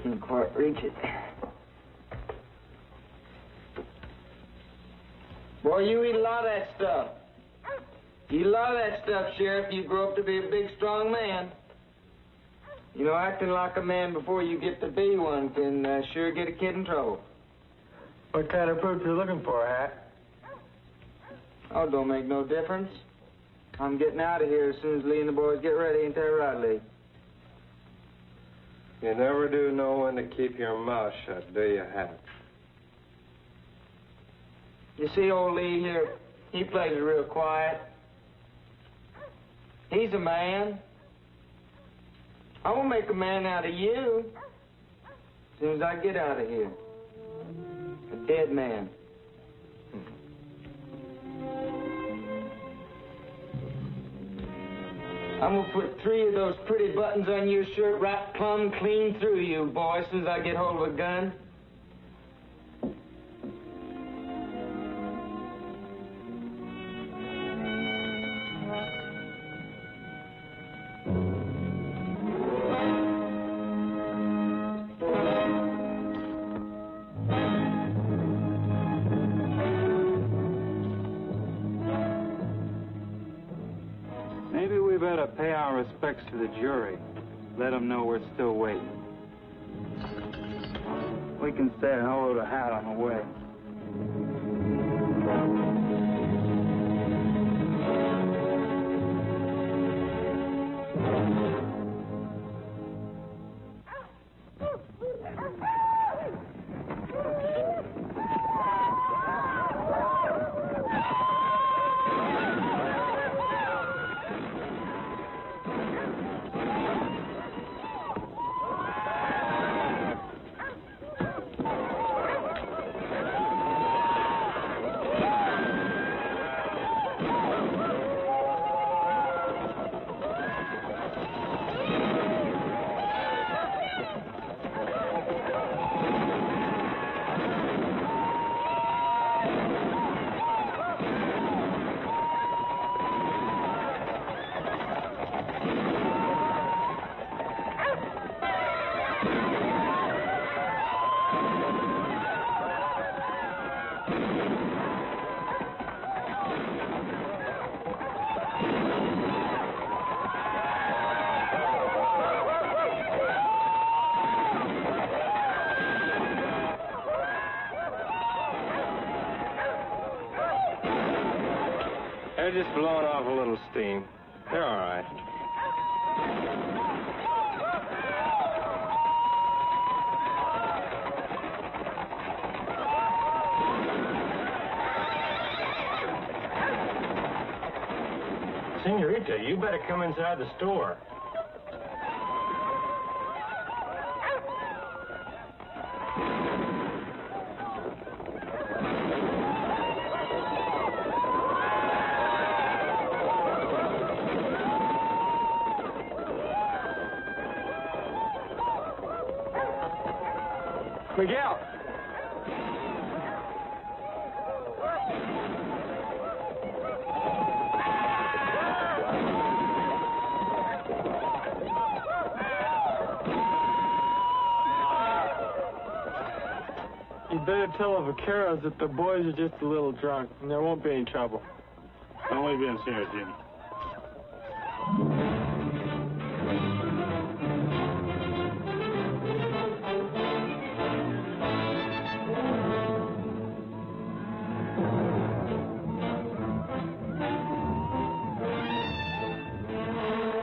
Can't quite reach it. Boy, you eat a lot of that stuff. Eat a lot of that stuff, Sheriff. You grow up to be a big, strong man. You know, acting like a man before you get to be one can sure get a kid in trouble. What kind of proof you looking for, Hat? Oh, don't make no difference. I'm getting out of here as soon as Lee and the boys get ready. Ain't that right, Lee? You never do know when to keep your mouth shut, do you, Hat? You see old Lee here, he plays it real quiet. He's a man. I will make a man out of you as soon as I get out of here. A dead man. I'm gonna put 3 of those pretty buttons on your shirt right plumb clean through you, boy, as soon as I get hold of a gun. Maybe we better pay our respects to the jury. Let them know we're still waiting. We can stay and hold a hat on the way. They're just blowing off a little steam. They're all right. Senorita, you better come inside the store. Miguel! You better tell the vaqueros that the boys are just a little drunk, and there won't be any trouble. Only been here, Jim.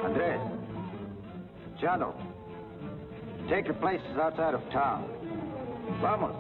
Andres, Chano, take your places outside of town. Vamos.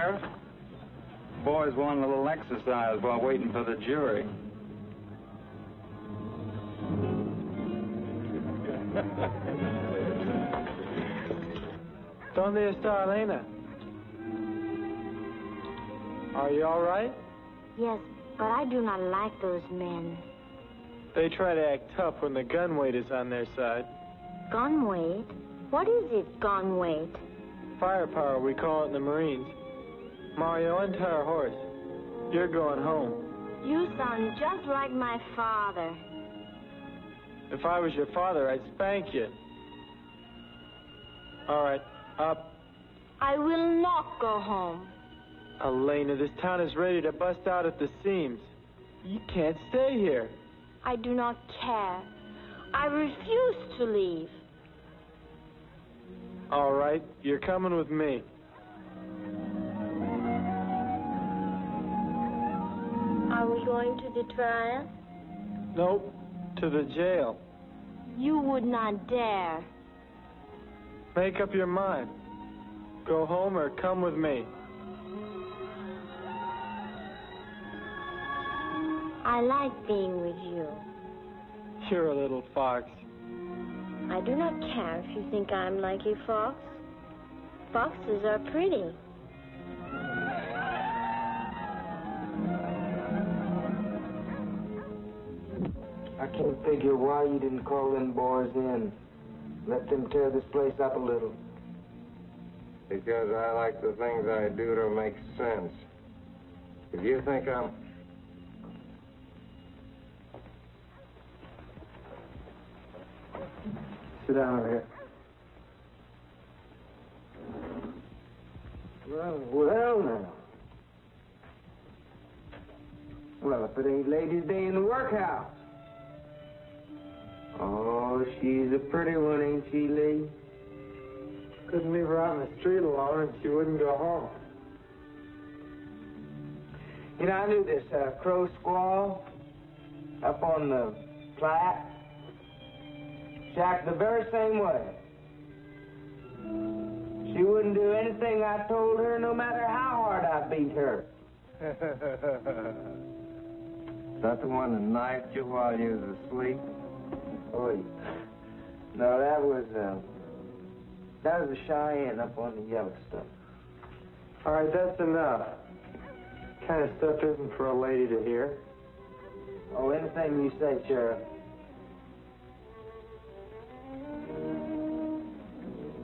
Sheriff? Boys want a little exercise while waiting for the jury. ¿Dónde está Elena? Are you all right? Yes, but I do not like those men. They try to act tough when the gun weight is on their side. Gun weight? What is it, gun weight? Firepower, we call it in the Marines. Mario, untie our horse. You're going home. You sound just like my father. If I was your father, I'd spank you. All right, up. I will not go home. Elena, this town is ready to bust out at the seams. You can't stay here. I do not care. I refuse to leave. All right, you're coming with me. Are we going to the trial? Nope, to the jail. You would not dare. Make up your mind. Go home or come with me. I like being with you. You're a little fox. I do not care if you think I'm like a fox. Foxes are pretty. I can't figure why you didn't call them boys in. Let them tear this place up a little. Because I like the things I do to make sense. If you think I'm... Sit down over here. Well, now. Well, if it ain't Ladies' Day in the workhouse. Oh, she's a pretty one, ain't she, Lee? Couldn't leave her out in the street alone and she wouldn't go home. You know, I knew this crow squaw up on the Platte. She acted the very same way. She wouldn't do anything I told her, no matter how hard I beat her. Is that the one that knifed you while you was asleep? Oh, no, that was a Cheyenne up on the Yellowstone. All right, that's enough. Kind of stuff isn't for a lady to hear. Oh, anything you say, Sheriff.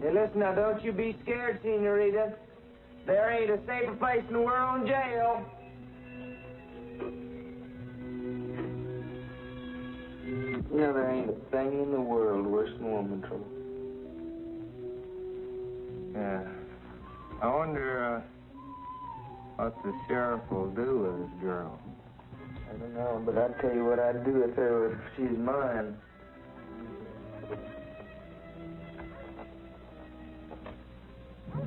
Hey, listen, now, don't you be scared, Senorita. There ain't a safer place in the world than jail. You know, there ain't a thing in the world worse than woman trouble. Yeah. I wonder, what the sheriff will do with this girl. I don't know, but I'd tell you what I'd do with her if she's mine.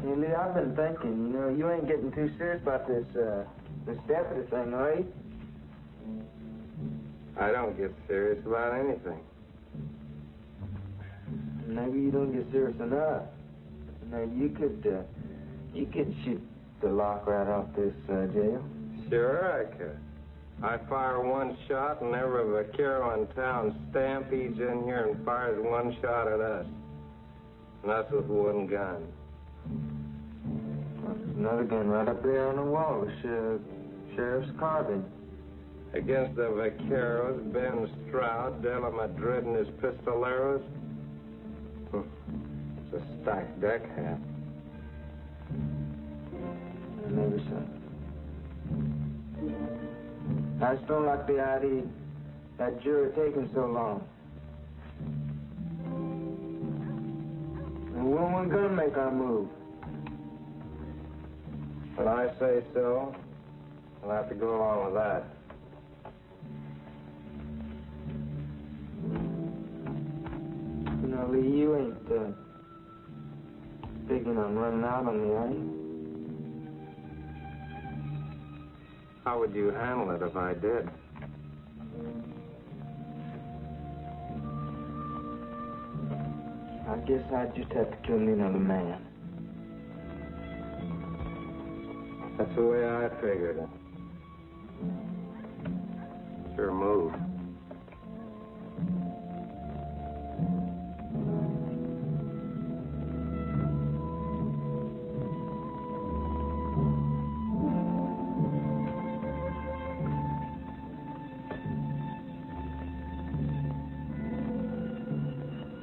Hey, Lee, I've been thinking, you know, you ain't getting too serious about this deputy thing, are you? I don't get serious about anything. Maybe you don't get serious enough. Now, you could shoot the lock right off this jail. Sure I could. I fire one shot and every vaquero in town stampedes in here and fires one shot at us. And that's with one gun. Well, there's another gun right up there on the wall, the sheriff's carbine. Against the vaqueros, Ben Stroud, Della Madrid, and his pistoleros. It's a stacked deck hat. Maybe so. I just don't like the idea that jury taking so long. And when we're gonna make our move? When I say so, I'll have to go along with that. You know, Lee, you ain't big on running out on me, are you? How would you handle it if I did? I guess I'd just have to kill me another man. That's the way I figured it. Sure move.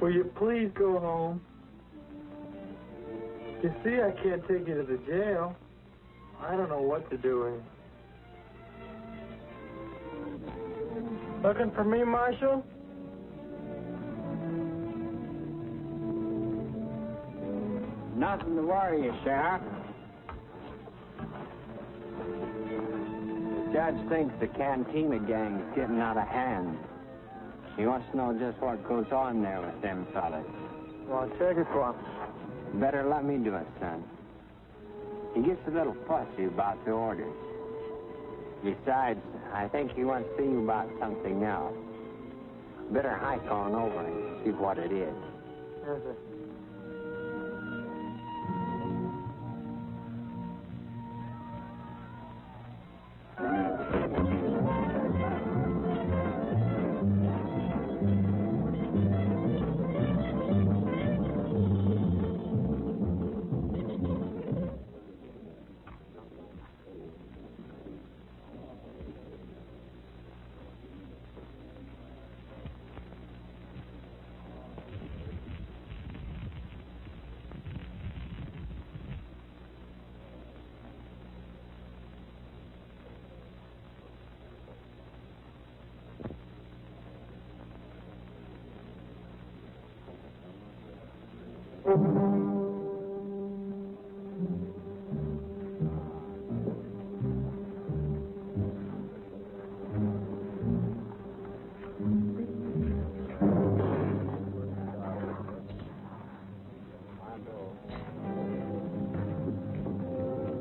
Will you please go home? You see, I can't take you to the jail. I don't know what to do with you. Looking for me, Marshal? Nothing to worry you, Sheriff. The judge thinks the Cantina gang's getting out of hand. He wants to know just what goes on there with them fellas. Well, check it for him. Better let me do it, son. He gets a little fussy about the orders. Besides, I think he wants to see you about something else. Better hike on over and see what it is. Yes, sir.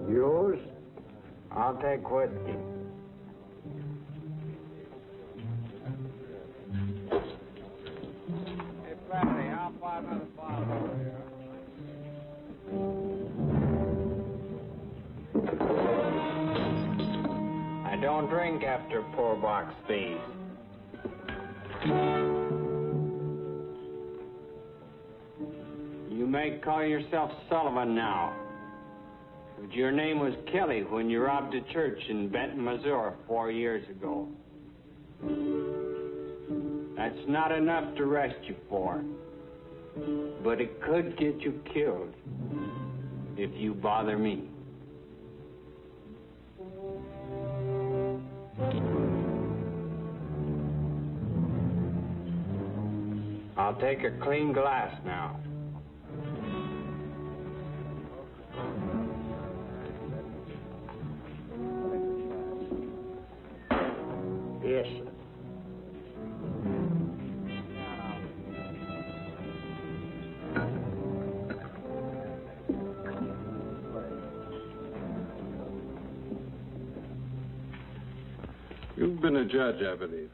Yours? I'll take whiskey. Hey, Bradley, how about another bottle over here? I don't drink after poor box fees. You may call yourself Sullivan now. But your name was Kelly when you robbed a church in Benton, Missouri 4 years ago. That's not enough to arrest you for. But it could get you killed if you bother me. I'll take a clean glass now. Yes, sir. You've been a judge, I believe.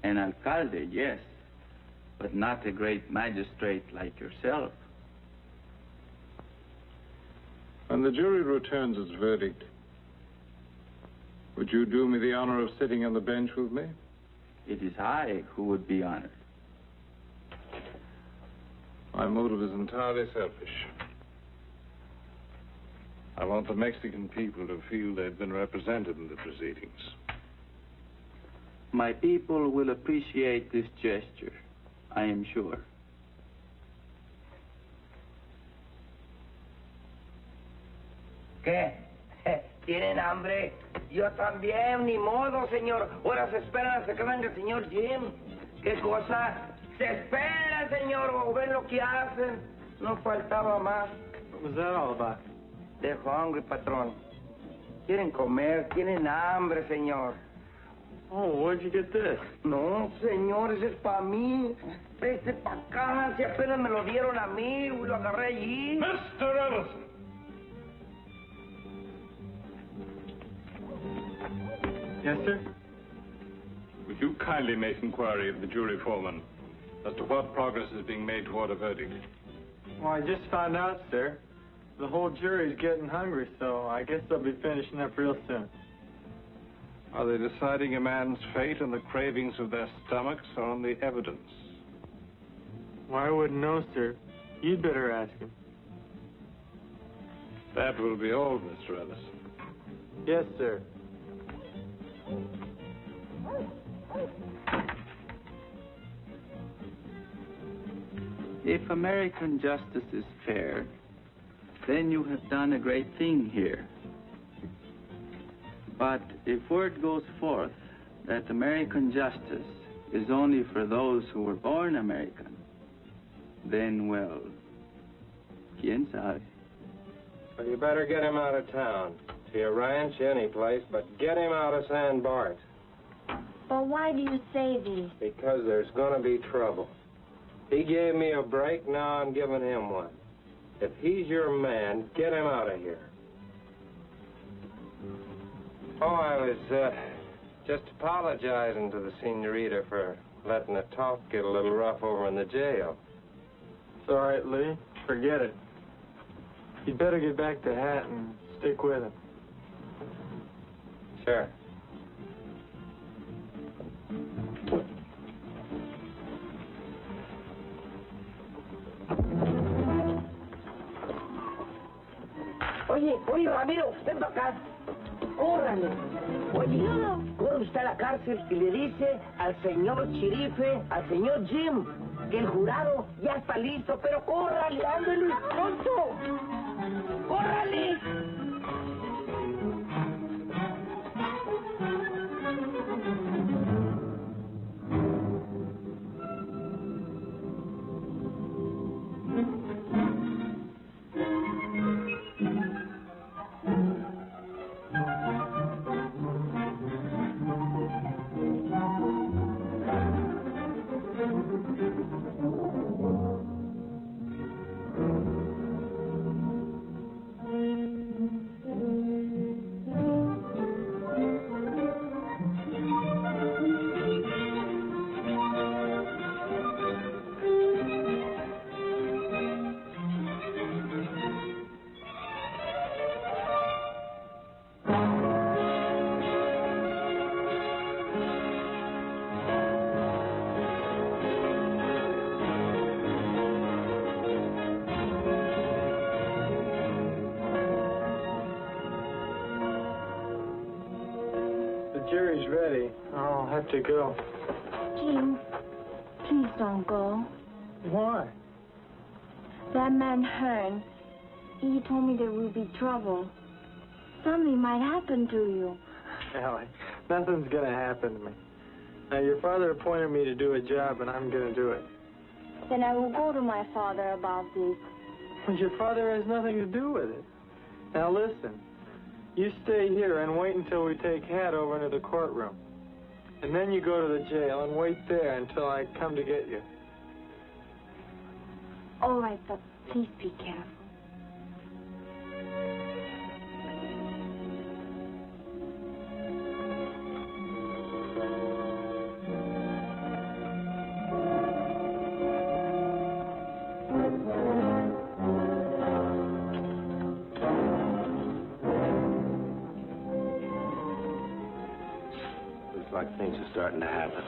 An alcalde, yes, but not a great magistrate like yourself. When the jury returns its verdict, would you do me the honor of sitting on the bench with me? It is I who would be honored. My motive is entirely selfish. I want the Mexican people to feel they've been represented in the proceedings. My people will appreciate this gesture, I am sure. ¿Qué? ¿Tienen hambre? Yo también, ni modo, señor. Ahora se esperan hasta que venga el señor Jim. ¿Qué cosa? Se esperan, señor, o ven lo que hacen. No faltaba más. What was that all about? They're hungry, patrón. Quieren comer, tienen hambre, señor. Oh, where'd you get this? No, señor, ese es para mí. Preste para acá, si apenas me lo dieron a mí, lo agarré allí. Mr. Ellison! Yes, sir? Would you kindly make inquiry of the jury foreman as to what progress is being made toward a verdict? Well, I just found out, sir. The whole jury's getting hungry, so I guess they'll be finishing up real soon. Are they deciding a man's fate on the cravings of their stomachs or on the evidence? Well, I wouldn't know, sir. You'd better ask him. That will be all, Mr. Ellison. Yes, sir. If American justice is fair, then you have done a great thing here. But if word goes forth that American justice is only for those who were born American, then, well, quién sabe. Well, you better get him out of town. To your ranch, any place, but get him out of San Bart. But why do you say this? Because there's gonna be trouble. He gave me a break, now I'm giving him one. If he's your man, get him out of here. Oh, I was just apologizing to the senorita for letting the talk get a little rough over in the jail. It's all right, Lee. Forget it. You'd better get back to Hat and stick with him. Sure. Oye, Ramiro, ven para acá. Córrale. Oye, corre usted a la cárcel y le dice al señor Chirife, al señor Jim, que el jurado ya está listo, pero córrale, ándale, pronto. ¡Córrale! Jury's ready. I'll have to go. Jim, please don't go. Why? That man Hearn, he told me there will be trouble. Something might happen to you. Allie, nothing's gonna happen to me. Now, your father appointed me to do a job, and I'm gonna do it. Then I will go to my father about this. But your father has nothing to do with it. Now, listen. You stay here and wait until we take Hat over into the courtroom. And then you go to the jail and wait there until I come to get you. All right, but please be careful. Like things are starting to happen.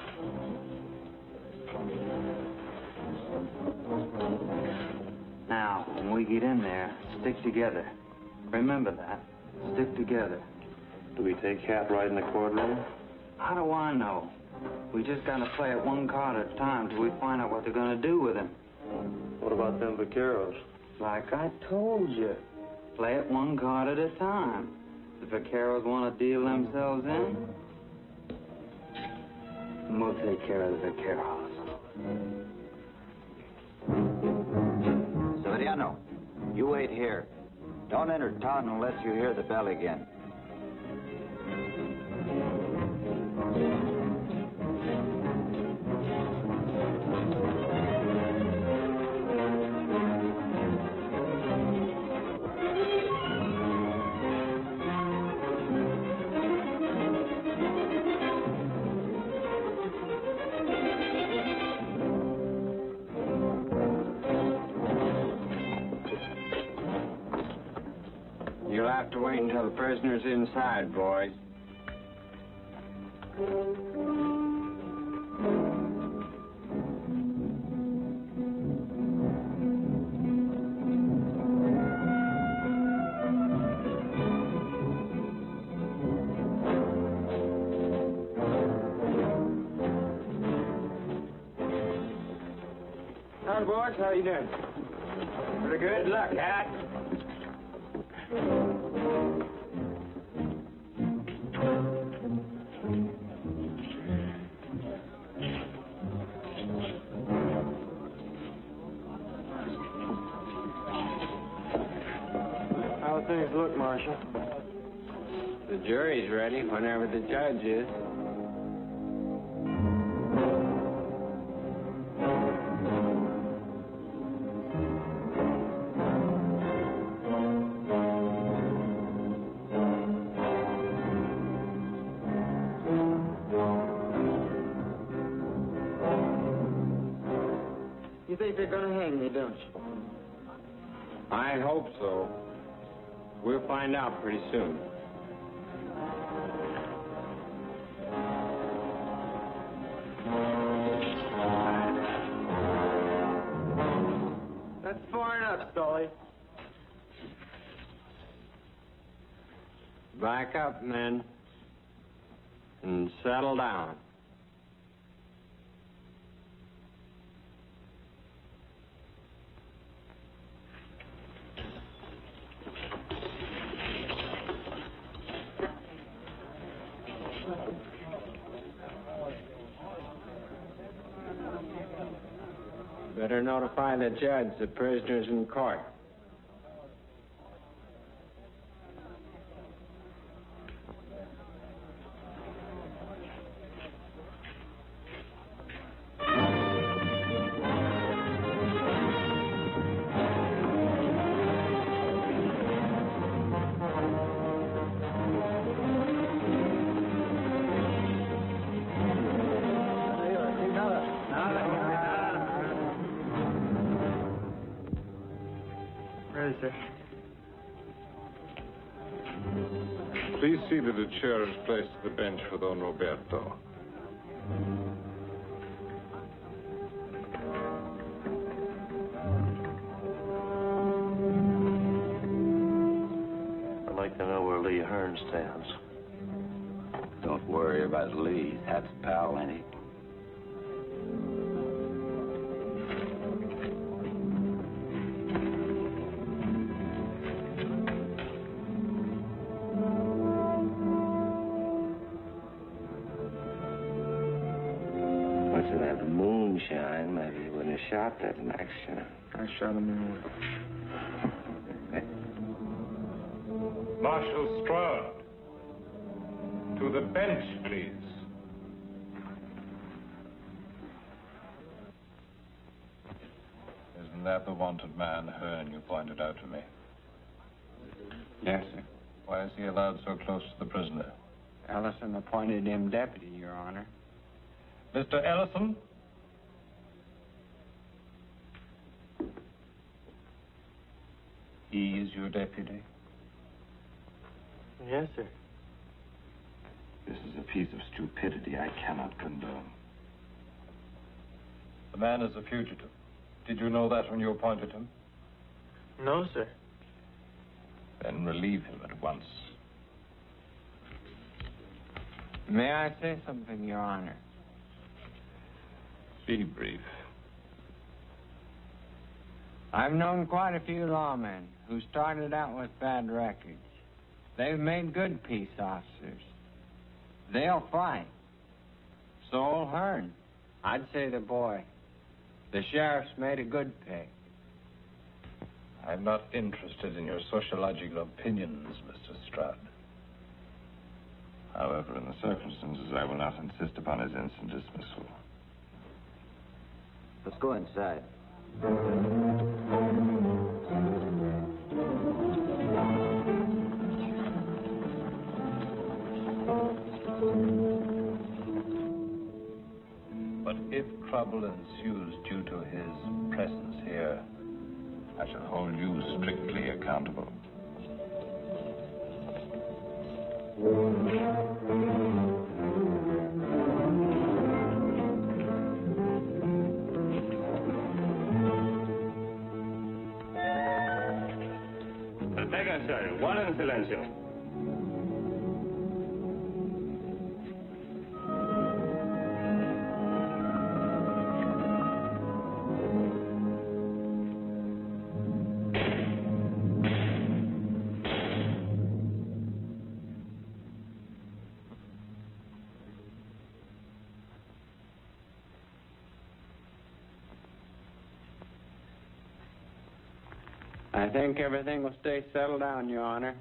Now, when we get in there, stick together. Remember that. Stick together. Do we take Hat right in the courtroom? How do I know? We just gotta play it one card at a time till we find out what they're gonna do with him. What about them vaqueros? Like I told you, play it one card at a time. The vaqueros want to deal themselves in, and we'll take care of the vaqueros. Severiano, you wait here. Don't enter town unless you hear the bell again. You'll have to wait until the prisoner's inside, boys. Hi, boys. How you doing? Pretty good. Luck, Hat. How things look, Marshal? The jury's ready whenever the judge is. You think they're gonna hang me, don't you? I hope so. We'll find out pretty soon. That's far enough, Stolly. Back up, men. And settle down. Better notify the judge the prisoner's in court. Ready, sir. Please see that a chair is placed at the bench for Don Roberto. I'd like to know where Lee Hearn stands. Don't worry about Lee. That's pal, ain't he? What's that moonshine? Maybe he wouldn't have shot that next shot. I shot him in the Marshal Stroud. To the bench, please. Isn't that the wanted man, Hearn, you pointed out to me? Yes, sir. Why is he allowed so close to the prisoner? Ellison appointed him deputy, Your Honor. Mr. Ellison? He is your deputy? Yes, sir. This is a piece of stupidity I cannot condone. The man is a fugitive. Did you know that when you appointed him? No, sir. Then relieve him at once. May I say something, Your Honor? Be brief. I've known quite a few lawmen who started out with bad records. They've made good peace officers. They'll fight. So'll Hearn. I'd say the boy. The sheriff's made a good pick. I'm not interested in your sociological opinions, Mr. Stroud. However, in the circumstances, I will not insist upon his instant dismissal. Let's go inside. But if trouble ensues due to his presence here, I shall hold you strictly accountable. Vengan, guarden silencio. I think everything will stay settled down, Your Honor.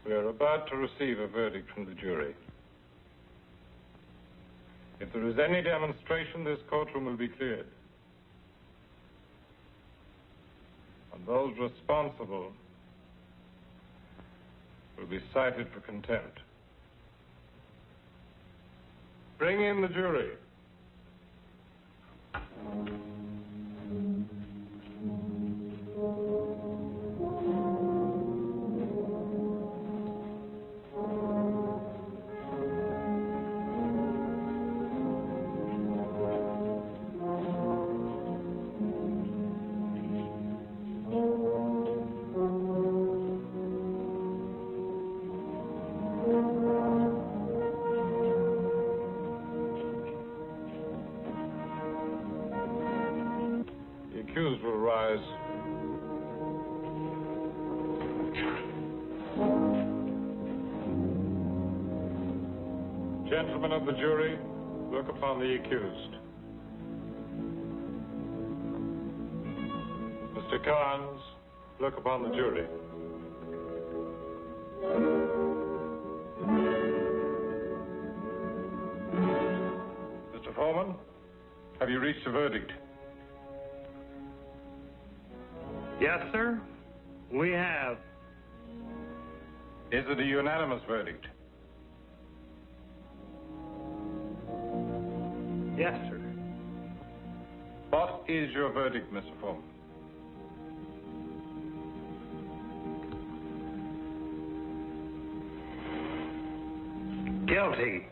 We are about to receive a verdict from the jury. If there is any demonstration, this courtroom will be cleared. And those responsible will be cited for contempt. Bring in the jury. Accused will rise. Gentlemen of the jury, look upon the accused. Mr. Carnes, look upon the jury. Mr. Foreman, have you reached a verdict? Yes, sir. We have. Is it a unanimous verdict? Yes, sir. What is your verdict, Mr. Foreman? Guilty.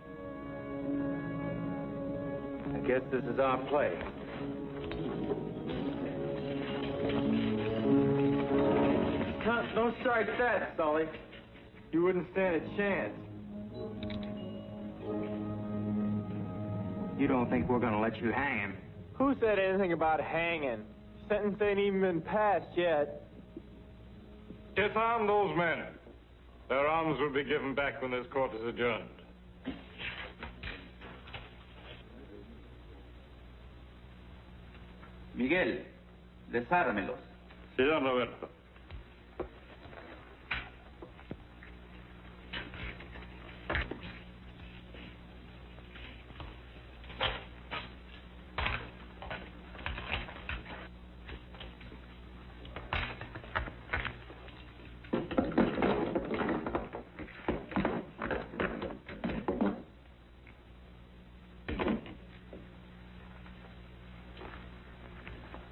I guess this is our play. Don't strike that, Sully. You wouldn't stand a chance. You don't think we're gonna let you hang him? Who said anything about hanging? Sentence ain't even been passed yet. Disarm those men. Their arms will be given back when this court is adjourned. Miguel, desármelos. Sí, don Roberto.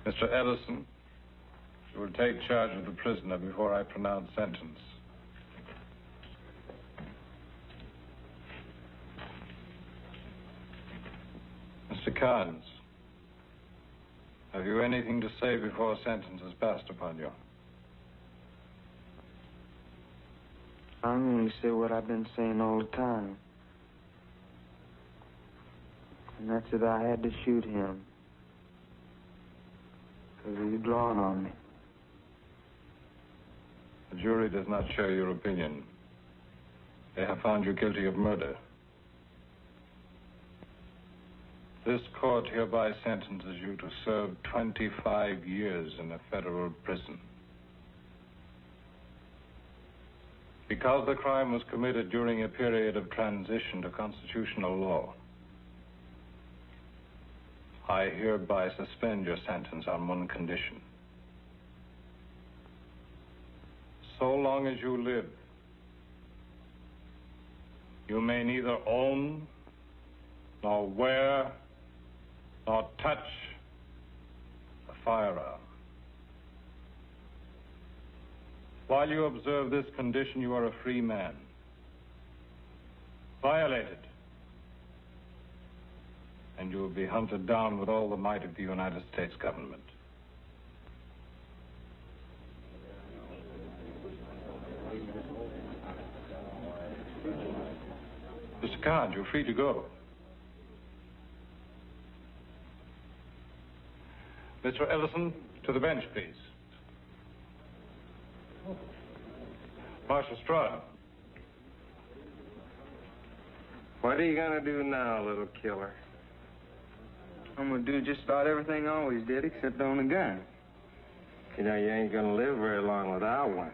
Mr. Ellison, you will take charge of the prisoner before I pronounce sentence. Mr. Carnes, have you anything to say before sentence is passed upon you? I'm going to say what I've been saying all the time. And that's that I had to shoot him. Because he's drawn on me. The jury does not share your opinion. They have found you guilty of murder. This court hereby sentences you to serve 25 years in a federal prison. Because the crime was committed during a period of transition to constitutional law, I hereby suspend your sentence on one condition. So long as you live, you may neither own, nor wear, nor touch a firearm. While you observe this condition, you are a free man. Violate it, and you will be hunted down with all the might of the United States government. Mr. Card, you're free to go. Mr. Ellison, to the bench, please. Marshal Stroud. What are you gonna do now, little killer? I'm gonna do just about everything I always did, except own a gun. You know, you ain't gonna live very long without one.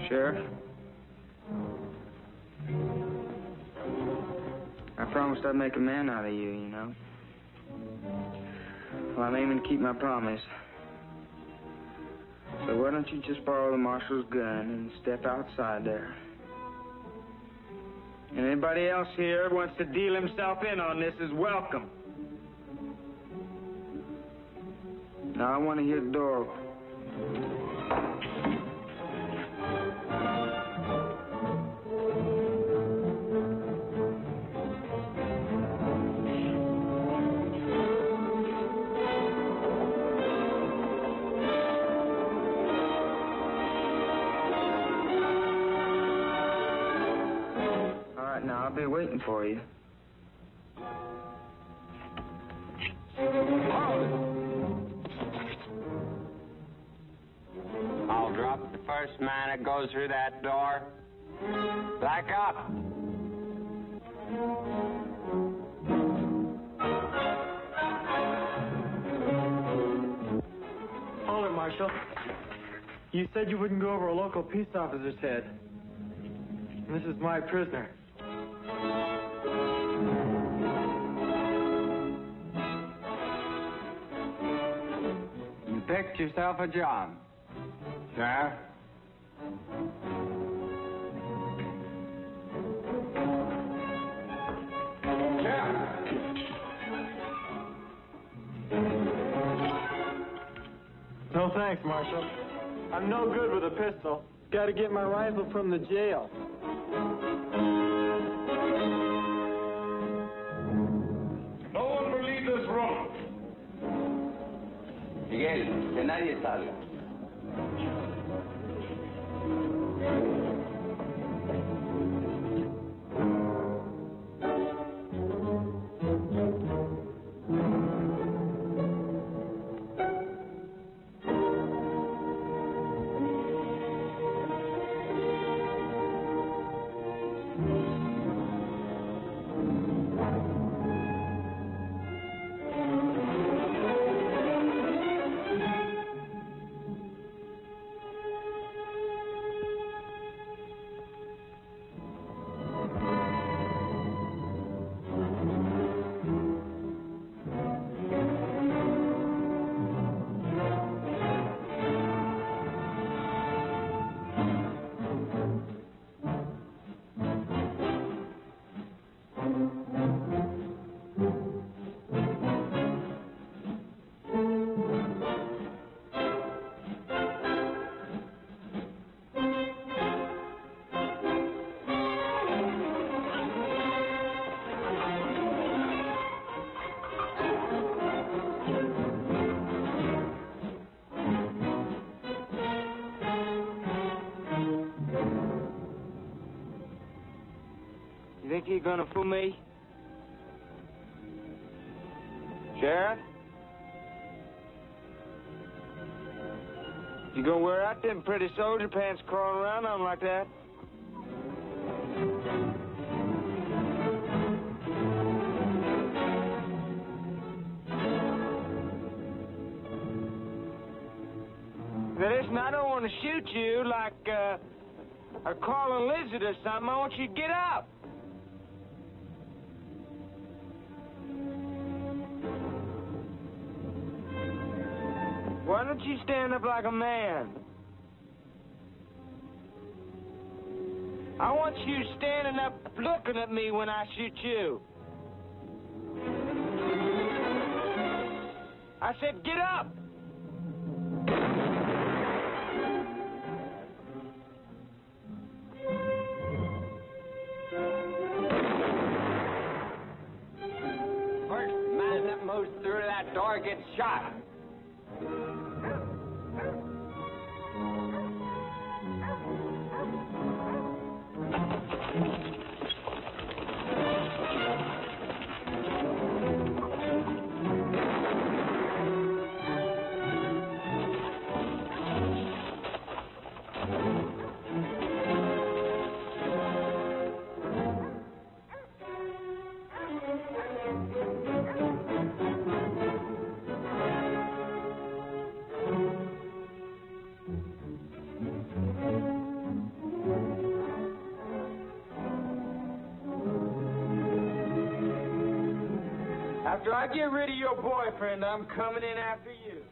Sheriff, I promised I'd make a man out of you, you know. Well, I'm aiming to keep my promise. So why don't you just borrow the marshal's gun and step outside there? And anybody else here who wants to deal himself in on this is welcome. Now I want to hear the door open. I'll be waiting for you. I'll drop the first man that goes through that door. Back up. Hold it, Marshal. You said you wouldn't go over a local peace officer's head. This is my prisoner. You picked yourself a job, Sheriff. No thanks, Marshal. I'm no good with a pistol. Got to get my rifle from the jail. No one will leave this room. Miguel, que nadie salga. Think you're gonna fool me? Sheriff? You gonna wear out them pretty soldier pants crawling around on like that? Listen, I don't want to shoot you like a crawling lizard or something. I want you to get up. Why don't you stand up like a man? I want you standing up looking at me when I shoot you. I said, get up! First man that moves through that door gets shot. After I get rid of your boyfriend, I'm coming in after you.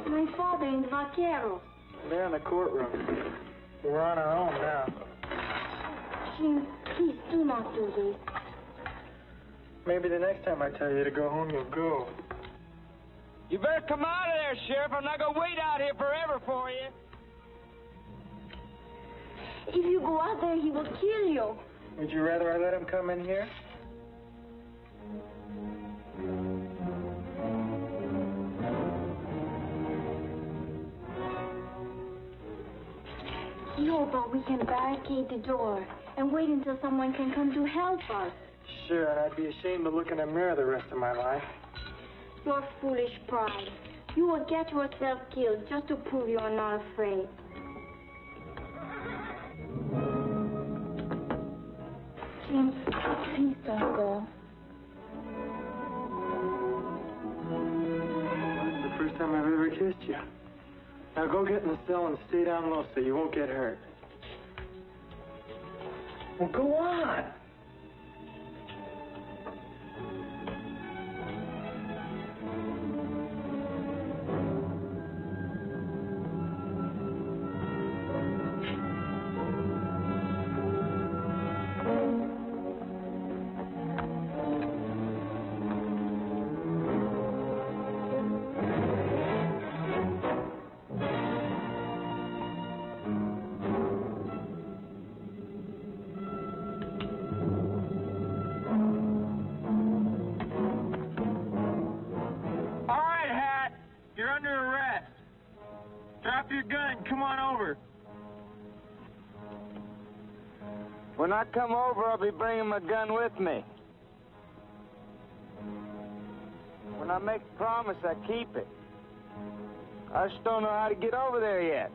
My father and the vaqueros. They're in the courtroom. We're on our own now. Jim, please do not do this. Maybe the next time I tell you to go home, you'll go. You better come out of there, Sheriff. I'm not going to wait out here forever for you. If you go out there, he will kill you. Would you rather I let him come in here? No, but we can barricade the door and wait until someone can come to help us. Sure, and I'd be ashamed to look in a mirror the rest of my life. Your foolish pride. You will get yourself killed just to prove you are not afraid. Jim, please don't go. It's the first time I've ever kissed you. Now go get in the cell and stay down low so you won't get hurt. Well, go on. When I come over, I'll be bringing my gun with me. When I make a promise, I keep it. I just don't know how to get over there yet.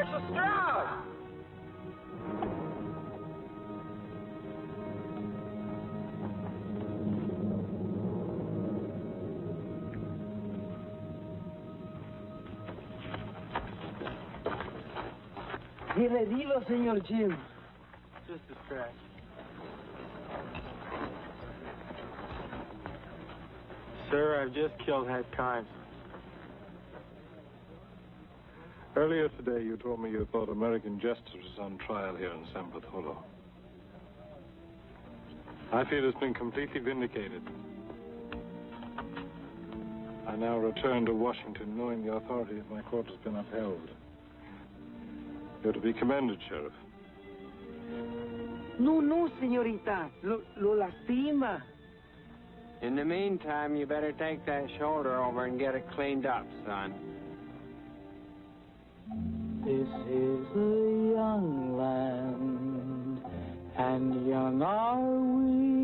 Marshal Stroud! ¿Qué le digo, señor Jim? Just a scratch. Sir, I've just killed head Kimes. Earlier today, you told me you thought American justice was on trial here in San Bartolo. I feel it's been completely vindicated. I now return to Washington knowing the authority of my court has been upheld. You're to be commended, Sheriff. No, no, señorita. Lo lastima. In the meantime, you better take that shoulder over and get it cleaned up, son. This is a young land, and young are we.